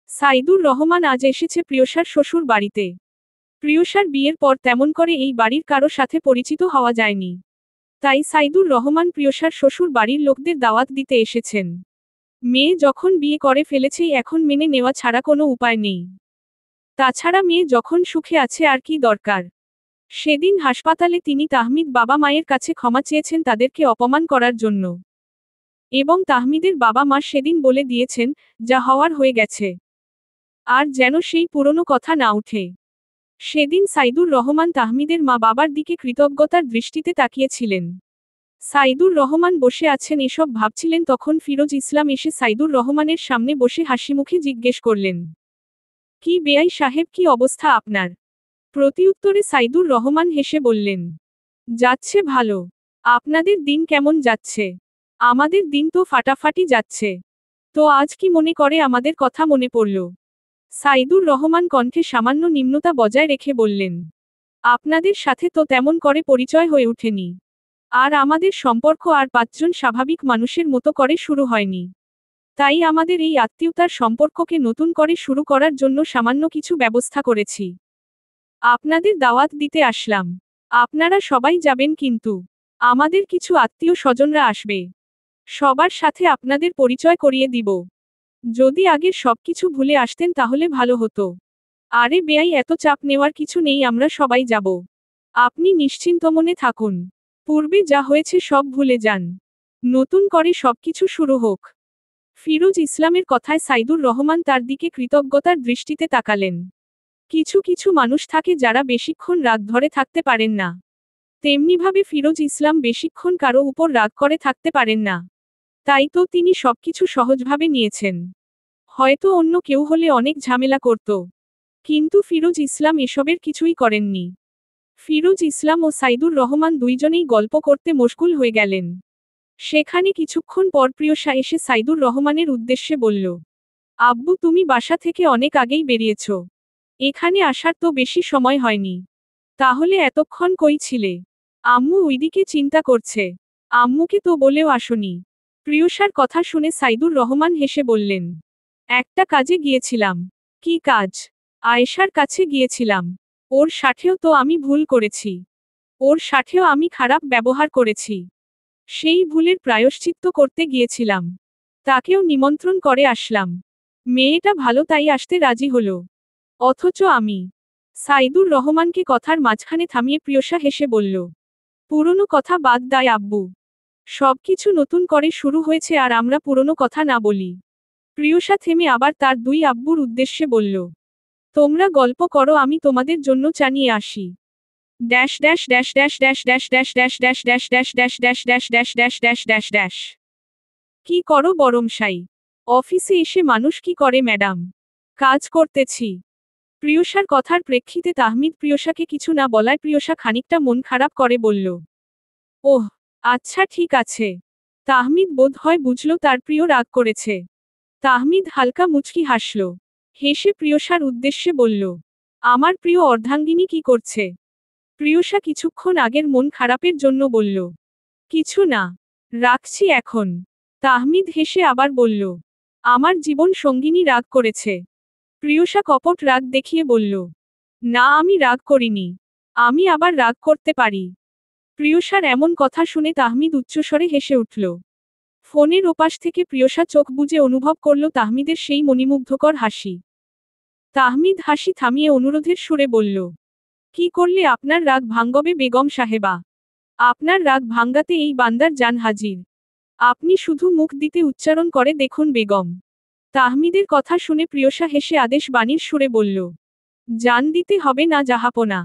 সাইদুর রহমান আজ এসেছে প্রিয়সার শ্বশুর বাড়িতে। প্রিয়সার বিয়ের পর তেমন করে এই বাড়ির কারো সাথে পরিচিত হওয়া যায়নি। তাই সাইদুর রহমান প্রিয়সার শ্বশুর বাড়ির লোকদের দাওয়াত দিতে এসেছেন। মেয়ে যখন বিয়ে করে ফেলেছেই এখন মেনে নেওয়া ছাড়া কোনো উপায় নেই। তাছাড়া মেয়ে যখন সুখে আছে আর কি দরকার। সেদিন হাসপাতালে তিনি তাহমিদ বাবা মায়ের কাছে ক্ষমা চেয়েছেন তাদেরকে অপমান করার জন্য। এবং তাহমিদের বাবা মা সেদিন বলে দিয়েছেন, যা হওয়ার হয়ে গেছে। আর যেন সেই পুরনো কথা না ওঠে। সেদিন সাইদুর রহমান তাহমিদের মা বাবার দিকে কৃতজ্ঞতার দৃষ্টিতে তাকিয়েছিলেন। সাইদুর রহমান বসে আছেন এসব ভাবছিলেন, তখন ফিরোজ ইসলাম এসে সাইদুর রহমানের সামনে বসে হাসিমুখে জিজ্ঞেস করলেন, কি বেয়াই সাহেব, কি অবস্থা আপনার? প্রতিউত্তরে সাইদুর রহমান হেসে বললেন, যাচ্ছে ভালো। আপনাদের দিন কেমন যাচ্ছে? আমাদের দিন তো ফাটাফাটি যাচ্ছে। তো আজ কি মনে করে আমাদের কথা মনে পড়ল? সাইদুর রহমান কণ্ঠে সামান্য নিম্নতা বজায় রেখে বললেন, আপনাদের সাথে তো তেমন করে পরিচয় হয়ে ওঠেনি। আর আমাদের সম্পর্ক আর পাঁচজন স্বাভাবিক মানুষের মতো করে শুরু হয়নি। তাই আমাদের এই আত্মীয়তার সম্পর্ককে নতুন করে শুরু করার জন্য সামান্য কিছু ব্যবস্থা করেছি। আপনাদের দাওয়াত দিতে আসলাম। আপনারা সবাই যাবেন, কিন্তু আমাদের কিছু আত্মীয় স্বজনরা আসবে। সবার সাথে আপনাদের পরিচয় করিয়ে দিব। যদি আগের সবকিছু ভুলে আসতেন তাহলে ভালো হতো। আরে বেয়াই, এত চাপ নেওয়ার কিছু নেই, আমরা সবাই যাব। আপনি নিশ্চিন্ত মনে থাকুন। পূর্বে যা হয়েছে সব ভুলে যান। নতুন করে সবকিছু শুরু হোক। ফিরোজ ইসলামের কথায় সাইদুর রহমান তার দিকে কৃতজ্ঞতার দৃষ্টিতে তাকালেন। কিছু কিছু মানুষ থাকে যারা বেশিক্ষণ রাগ ধরে থাকতে পারেন না। তেমনিভাবে ফিরোজ ইসলাম বেশিক্ষণ কারো উপর রাগ করে থাকতে পারেন না। তাই তো তিনি সবকিছু সহজভাবে নিয়েছেন। হয়তো অন্য কেউ হলে অনেক ঝামেলা করত। কিন্তু ফিরোজ ইসলাম এসবের কিছুই করেননি। ফিরোজ ইসলাম ও সাইদুর রহমান দুইজনেই গল্প করতে মশগুল হয়ে গেলেন। সেখানে কিছুক্ষণ পর প্রিয়সা এসে সাইদুর রহমানের উদ্দেশ্যে বলল, আব্বু, তুমি বাসা থেকে অনেক আগেই বেরিয়েছ। এখানে আসার তো বেশি সময় হয়নি। তাহলে এতক্ষণ কই ছিলে? আম্মু ওইদিকে চিন্তা করছে। আম্মুকে তো বলেও আসনি। প্রিয়সার কথা শুনে সাইদুর রহমান হেসে বললেন, একটা কাজে গিয়েছিলাম। কি কাজ? আয়েশার কাছে গিয়েছিলাম। ওর সাথেও তো আমি ভুল করেছি। ওর সাথেও আমি খারাপ ব্যবহার করেছি। সেই ভুলের প্রায়শ্চিত্ত করতে গিয়েছিলাম। তাকেও নিমন্ত্রণ করে আসলাম। মেয়েটা ভালো, তাই আসতে রাজি হলো। অথচ আমি। সাইদুর রহমানকে কথার মাঝখানে থামিয়ে প্রিয়সা হেসে বলল, পুরনো কথা বাদ দায় আব্বু। সবকিছু নতুন করে শুরু হয়েছে, আর আমরা পুরনো কথা না বলি। প্রিয়সা থেমে আবার তার দুই আব্বুর উদ্দেশ্যে বলল, তোমরা গল্প করো, আমি তোমাদের জন্য চা নিয়ে আসি। Dash dash dash dash dash dash dash dash dash dash dash dash dash dash dash dash dash dash dash. কি করো বরমশাই? অফিসে এসে মানুষ কি করে ম্যাডাম? কাজ করতেছি। প্রিয়সার কথার প্রেক্ষিতে তাহমিদ প্রিয়সাকে কিছু না বলায় প্রিয়সা খানিকটা মন খারাপ করে বলল, ওহ, আচ্ছা ঠিক আছে। তাহমিদ বোধ হয় বুঝল তার প্রিয় রাগ করেছে। তাহমিদ হালকা মুচকি হাসল। হেসে প্রিয়সার উদ্দেশ্যে বলল, আমার প্রিয় অর্ধাঙ্গিনী কি করছে? প্রিয়সা কিছুক্ষণ আগের মন খারাপের জন্য বলল, কিছু না। রাখছি এখন। তাহমিদ হেসে আবার বলল, আমার জীবন সঙ্গিনী রাগ করেছে। প্রিয়সা কপট রাগ দেখিয়ে বলল, না, আমি রাগ করিনি। আমি আবার রাগ করতে পারি। প্রিয়সার এমন কথা শুনে তাহমিদ উচ্চস্বরে হেসে উঠল। ফোনের ওপাশ থেকে প্রিয়সা চোখ বুজে অনুভব করল তাহমিদের সেই মণিমুগ্ধকর হাসি। তাহমিদ হাসি থামিয়ে অনুরোধের সুরে বলল, কি করলে আপনার রাগ ভাঙ্গবে বেগম সাহেবা? আপনার রাগ ভাঙ্গাতে এই বান্দার জান হাজির। আপনি শুধু মুখ দিতে উচ্চারণ করে দেখুন বেগম। তাহমিদের কথা শুনে প্রিয়সা হেসে আদেশ বাণীর সুরে বলল, জান দিতে হবে না জাহাপনা।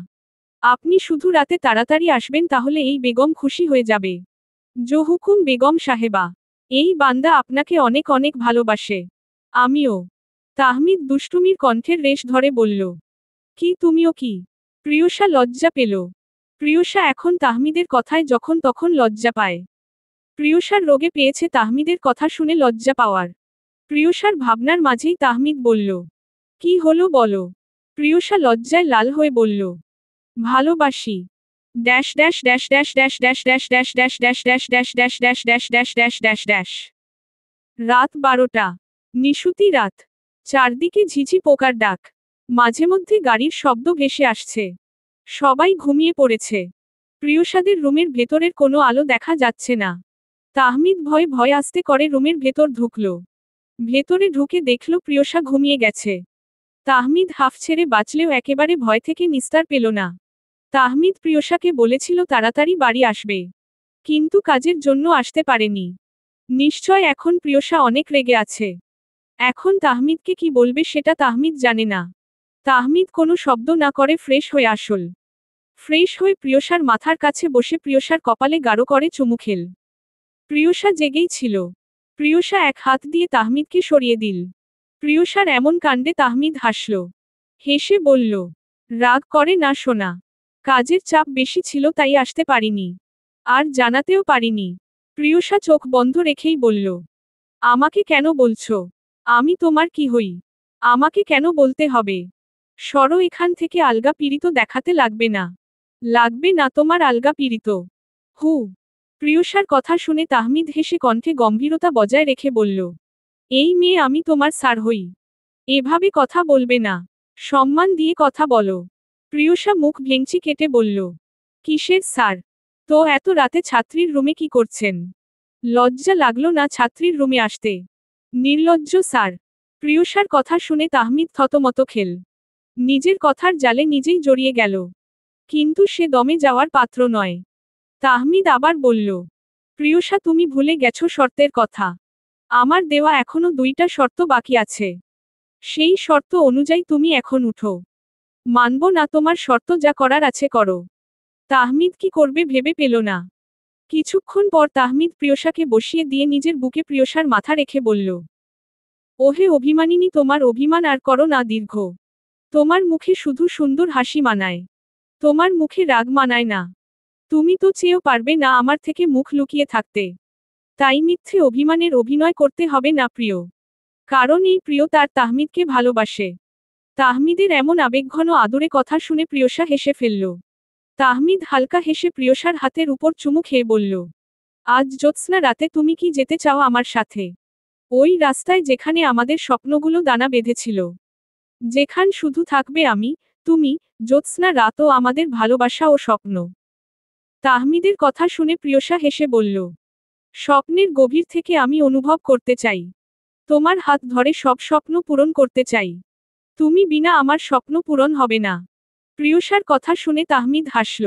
আপনি শুধু রাতে তাড়াতাড়ি আসবেন, তাহলে এই বেগম খুশি হয়ে যাবে। জো হুকুম বেগম সাহেবা। এই বান্দা আপনাকে অনেক অনেক ভালোবাসে। আমিও। তাহমিদ দুষ্টুমির কণ্ঠের রেশ ধরে বলল, কি তুমিও কি? প্রিয়সা লজ্জা পেল। প্রিয়সা এখন তাহমিদের কথায় যখন তখন লজ্জা পায়। প্রিয়সার রোগে পেয়েছে তাহমিদের কথা শুনে লজ্জা পাওয়ার। প্রিয়সার ভাবনার মাঝেই তাহমিদ বলল, কি হলো বলো? প্রিয়সা লজ্জায় লাল হয়ে বলল, ভালোবাসি। Dash dash dash dash dash dash dash dash dash dash dash dash dash dash dash dash dash dash dash. রাত 12টা। নিশুতি রাত। চারদিকে ঝিঝি পোকার ডাক। মাঝে মধ্যে গাড়ির শব্দ ভেসে আসছে। সবাই ঘুমিয়ে পড়েছে। প্রিয়সাদের রুমের ভেতরের কোনো আলো দেখা যাচ্ছে না। তাহমিদ ভয়ে ভয়ে আস্তে করে রুমের ভেতর ঢুকল। ভেতরে ঢুকে দেখল প্রিয়সা ঘুমিয়ে গেছে। তাহমিদ হাফ ছেড়ে বাঁচলেও একেবারে ভয় থেকে নিস্তার পেল না। তাহমিদ প্রিয়সাকে বলেছিল তাড়াতাড়ি বাড়ি আসবে। কিন্তু কাজের জন্য আসতে পারেনি। নিশ্চয় এখন প্রিয়সা অনেক রেগে আছে। এখন তাহমিদকে কি বলবে সেটা তাহমিদ জানে না। তাহমিদ কোনো শব্দ না করে ফ্রেশ হয়ে প্রিয়সার মাথার কাছে বসে প্রিয়সার কপালে গাঢ় করে চুমু খেল। প্রিয়সা জেগেই ছিল। প্রিয়সা এক হাত দিয়ে তাহমিদকে সরিয়ে দিল। প্রিয়সার এমন কাণ্ডে তাহমিদ হাসল। হেসে বলল, রাগ করে না সোনা। কাজের চাপ বেশি ছিল তাই আসতে পারিনি। আর জানাতেও পারিনি। প্রিয়সা চোখ বন্ধ রেখেই বলল, আমাকে কেন বলছো? আমি তোমার কি হই? আমাকে কেন বলতে হবে? সরো এখান থেকে, আলগা পীড়িত দেখাতে লাগবে না। লাগবে না তোমার আলগা পীড়িত। হু। প্রিয়সার কথা শুনে তাহমিদ হেসে কণ্ঠে গম্ভীরতা বজায় রেখে বলল, এই মেয়ে আমি তোমার স্যার হই। এভাবে কথা বলবে না। সম্মান দিয়ে কথা বলো। প্রিয়সা মুখ ভেঙচি কেটে বলল, কিসের স্যার? তো এত রাতে ছাত্রীর রুমে কি করছেন? লজ্জা লাগলো না ছাত্রীর রুমে আসতে? নির্লজ্জ স্যার। প্রিয়সার কথা শুনে তাহমিদ থতমত খেল। নিজের কথার জালে নিজেই জড়িয়ে গেল। কিন্তু সে দমে যাওয়ার পাত্র নয়। তাহমিদ আবার বলল, প্রিয়সা তুমি ভুলে গেছো শর্তের কথা। আমার দেওয়া এখনো 2টা শর্ত বাকি আছে। সেই শর্ত অনুযায়ী তুমি এখন উঠো। মানব না তোমার শর্ত, যা করার আছে করো। তাহমিদ কি করবে ভেবে পেল না। কিছুক্ষণ পর তাহমিদ প্রিয়সাকে বসিয়ে দিয়ে নিজের বুকে প্রিয়সার মাথা রেখে বলল, ওহে অভিমানিনী, তোমার অভিমান আর করো না দীর্ঘ। তোমার মুখে শুধু সুন্দর হাসি মানায়। তোমার মুখে রাগ মানায় না। তুমি তো চেয়েও পারবে না আমার থেকে মুখ লুকিয়ে থাকতে। তাই মিথ্যে অভিমানের অভিনয় করতে হবে না প্রিয়। কারণ এই প্রিয় তার তাহমিদকে ভালোবাসে। তাহমিদের এমন আবেগঘন আদুরে কথা শুনে প্রিয়সা হেসে ফেলল। তাহমিদ হালকা হেসে প্রিয়সার হাতের উপর চুমু খেয়ে বলল, আজ জ্যোৎস্না রাতে তুমি কি যেতে চাও আমার সাথে? ওই রাস্তায় যেখানে আমাদের স্বপ্নগুলো দানা বেঁধেছিল। যেখান শুধু থাকবে আমি, তুমি, জ্যোৎস্না রাত ও আমাদের ভালোবাসা ও স্বপ্ন। তাহমিদের কথা শুনে প্রিয়সা হেসে বলল, স্বপ্নের গভীর থেকে আমি অনুভব করতে চাই। তোমার হাত ধরে সব স্বপ্ন পূরণ করতে চাই। তুমি বিনা আমার স্বপ্ন পূরণ হবে না। প্রিয়সার কথা শুনে তাহমিদ হাসল।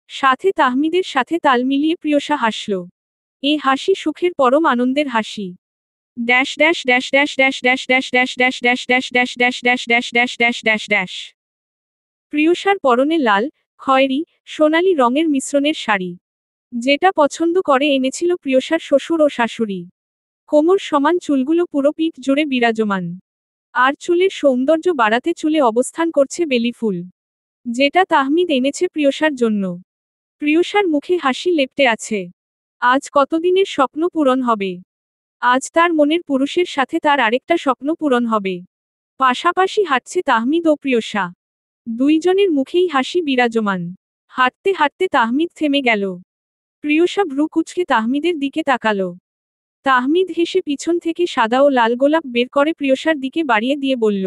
সাথে তাহমিদের সাথে তাল মিলিয়ে প্রিয়সা হাসল। এ হাসি সুখের পরম আনন্দের হাসি। Dash dash dash dash dash dash dash dash dash dash dash dash dash dash dash dash dash dash প্রিয়সার পরনে লাল, খয়েরি, সোনালী রঙের মিশ্রণের শাড়ি। যেটা পছন্দ করে এনেছিল প্রিয়সার শ্বশুর ও শাশুড়ি। কোমর সমান চুলগুলো পুরো পিঠ জুড়ে বিরাজমান। আর চুলের সৌন্দর্য বাড়াতে চুলে অবস্থান করছে বেলি ফুল, যেটা তাহমিদ এনেছে প্রিয়সার জন্য। প্রিয়সার মুখে হাসি লেপ্টে আছে। আজ কতদিনের স্বপ্ন পূরণ হবে। আজ তার মনের পুরুষের সাথে তার আরেকটা স্বপ্ন পূরণ হবে। পাশাপাশি হাঁটছে তাহমিদ ও প্রিয়সা। দুইজনের মুখেই হাসি বিরাজমান। হাঁটতে হাঁটতে তাহমিদ থেমে গেল। প্রিয়সা ভ্রু কুঁচকে তাহমিদের দিকে তাকালো। তাহমিদ হেসে পিছন থেকে সাদা ও লাল গোলাপ বের করে প্রিয়সার দিকে বাড়িয়ে দিয়ে বলল,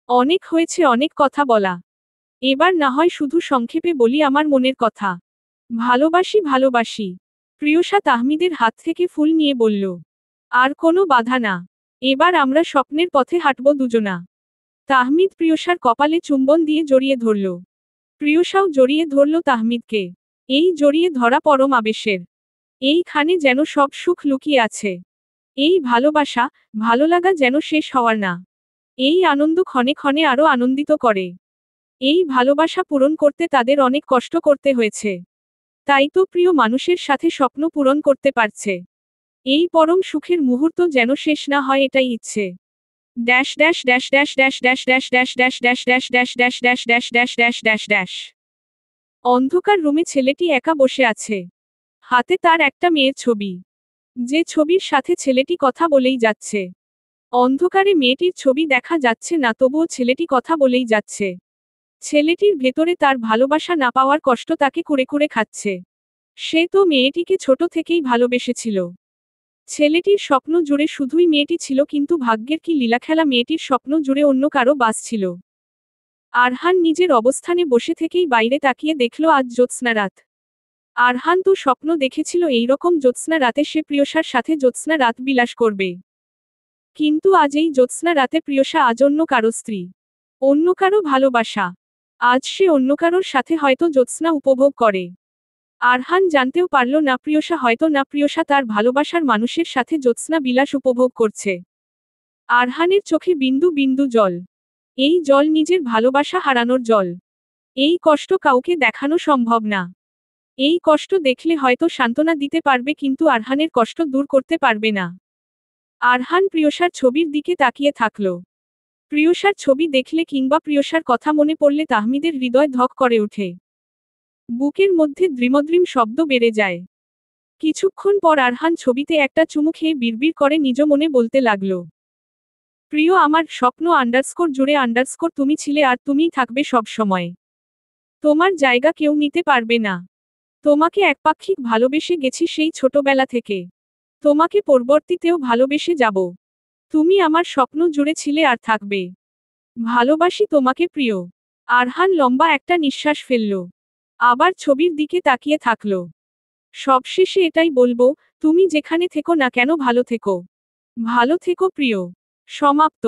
অনেক হয়েছে অনেক কথা বলা। এবার না হয় শুধু সংক্ষেপে বলি আমার মনের কথা। ভালোবাসি ভালোবাসি। প্রিয়সা তাহমিদের হাত থেকে ফুল নিয়ে বলল, আর কোনো বাধা না। এবার আমরা স্বপ্নের পথে হাঁটব দুজনা। তাহমিদ প্রিয়সার কপালে চুম্বন দিয়ে জড়িয়ে ধরল। প্রিয়সাও জড়িয়ে ধরল তাহমিদকে। এই জড়িয়ে ধরা পরম আবেশের। এইখানে যেন সব সুখ লুকিয়ে আছে। এই ভালোবাসা, ভালো লাগা যেন শেষ হওয়ার না। এই আনন্দ ক্ষণে ক্ষণে আরো আনন্দিত করে। এই ভালোবাসা পূরণ করতে তাদের অনেক কষ্ট করতে হয়েছে। তাই তো প্রিয় মানুষের সাথে স্বপ্ন পূরণ করতে পারছে। এই পরম সুখের মুহূর্ত যেন শেষ না হয় এটাই ইচ্ছে। Dash dash dash dash dash dash dash dash dash dash dash dash dash dash dash dash dash dash. অন্ধকার রুমে ছেলেটি একা বসে আছে। হাতে তার একটা মেয়ের ছবি। যে ছবির সাথে ছেলেটি কথা বলেই যাচ্ছে। অন্ধকারে মেয়েটির ছবি দেখা যাচ্ছে না, তবুও ছেলেটি কথা বলেই যাচ্ছে। ছেলেটির ভেতরে তার ভালোবাসা না পাওয়ার কষ্ট তাকে কুরে কুরে খাচ্ছে। সে তো মেয়েটিকে ছোট থেকেই ভালোবেসেছিল। ছেলেটির স্বপ্ন জুড়ে শুধুই মেয়েটি ছিল, কিন্তু ভাগ্যের কি লীলাখেলা, মেয়েটির স্বপ্ন জুড়ে অন্য কারো বাস ছিল। আরহান নিজের অবস্থানে বসে থেকেই বাইরে তাকিয়ে দেখল আজ জ্যোৎস্না রাত। আরহান তো স্বপ্ন দেখেছিল এইরকম জ্যোৎস্না রাতে সে প্রিয়সার সাথে জ্যোৎস্না রাত বিলাস করবে। কিন্তু আজ এই জ্যোৎস্না রাতে প্রিয়সা আজ অন্য কারো স্ত্রী। অন্য কারো ভালোবাসা। আজ সে অন্য কারোর সাথে হয়তো জ্যোৎস্না উপভোগ করে। আরহান জানতেও পারল না প্রিয়সা তার ভালোবাসার মানুষের সাথে জ্যোৎস্না বিলাস উপভোগ করছে। আরহানের চোখে বিন্দু বিন্দু জল। এই জল নিজের ভালোবাসা হারানোর জল। এই কষ্ট কাউকে দেখানো সম্ভব না। এই কষ্ট দেখলে হয়তো সান্ত্বনা দিতে পারবে, কিন্তু আরহানের কষ্ট দূর করতে পারবে না। আরহান প্রিয়সার ছবির দিকে তাকিয়ে থাকল। প্রিয়সার ছবি দেখলে কিংবা প্রিয়সার কথা মনে পড়লে তাহমিদের হৃদয় ধক করে ওঠে। বুকের মধ্যে দ্রিমদ্রিম শব্দ বেড়ে যায়। কিছুক্ষণ পর আরহান ছবিতে একটা চুমু খেয়ে বিড়বিড় করে নিজ মনে বলতে লাগল, প্রিয় আমার স্বপ্ন জুড়ে তুমি ছিলে আর তুমিই থাকবে সব সময়। তোমার জায়গা কেউ নিতে পারবে না। তোমাকে একপাক্ষিক ভালোবেসে গেছি সেই ছোটবেলা থেকে। তোমাকে পরবর্তীতেও ভালোবেসে যাব। তুমি আমার স্বপ্ন জুড়ে ছিলে আর থাকবে। ভালোবাসি তোমাকে প্রিয়। আরহান লম্বা একটা নিঃশ্বাস ফেলল। আবার ছবির দিকে তাকিয়ে থাকল। সবশেষে এটাই বলবো, তুমি যেখানে থেকো না কেন ভালো থেকো। ভালো থেকো প্রিয়। সমাপ্ত।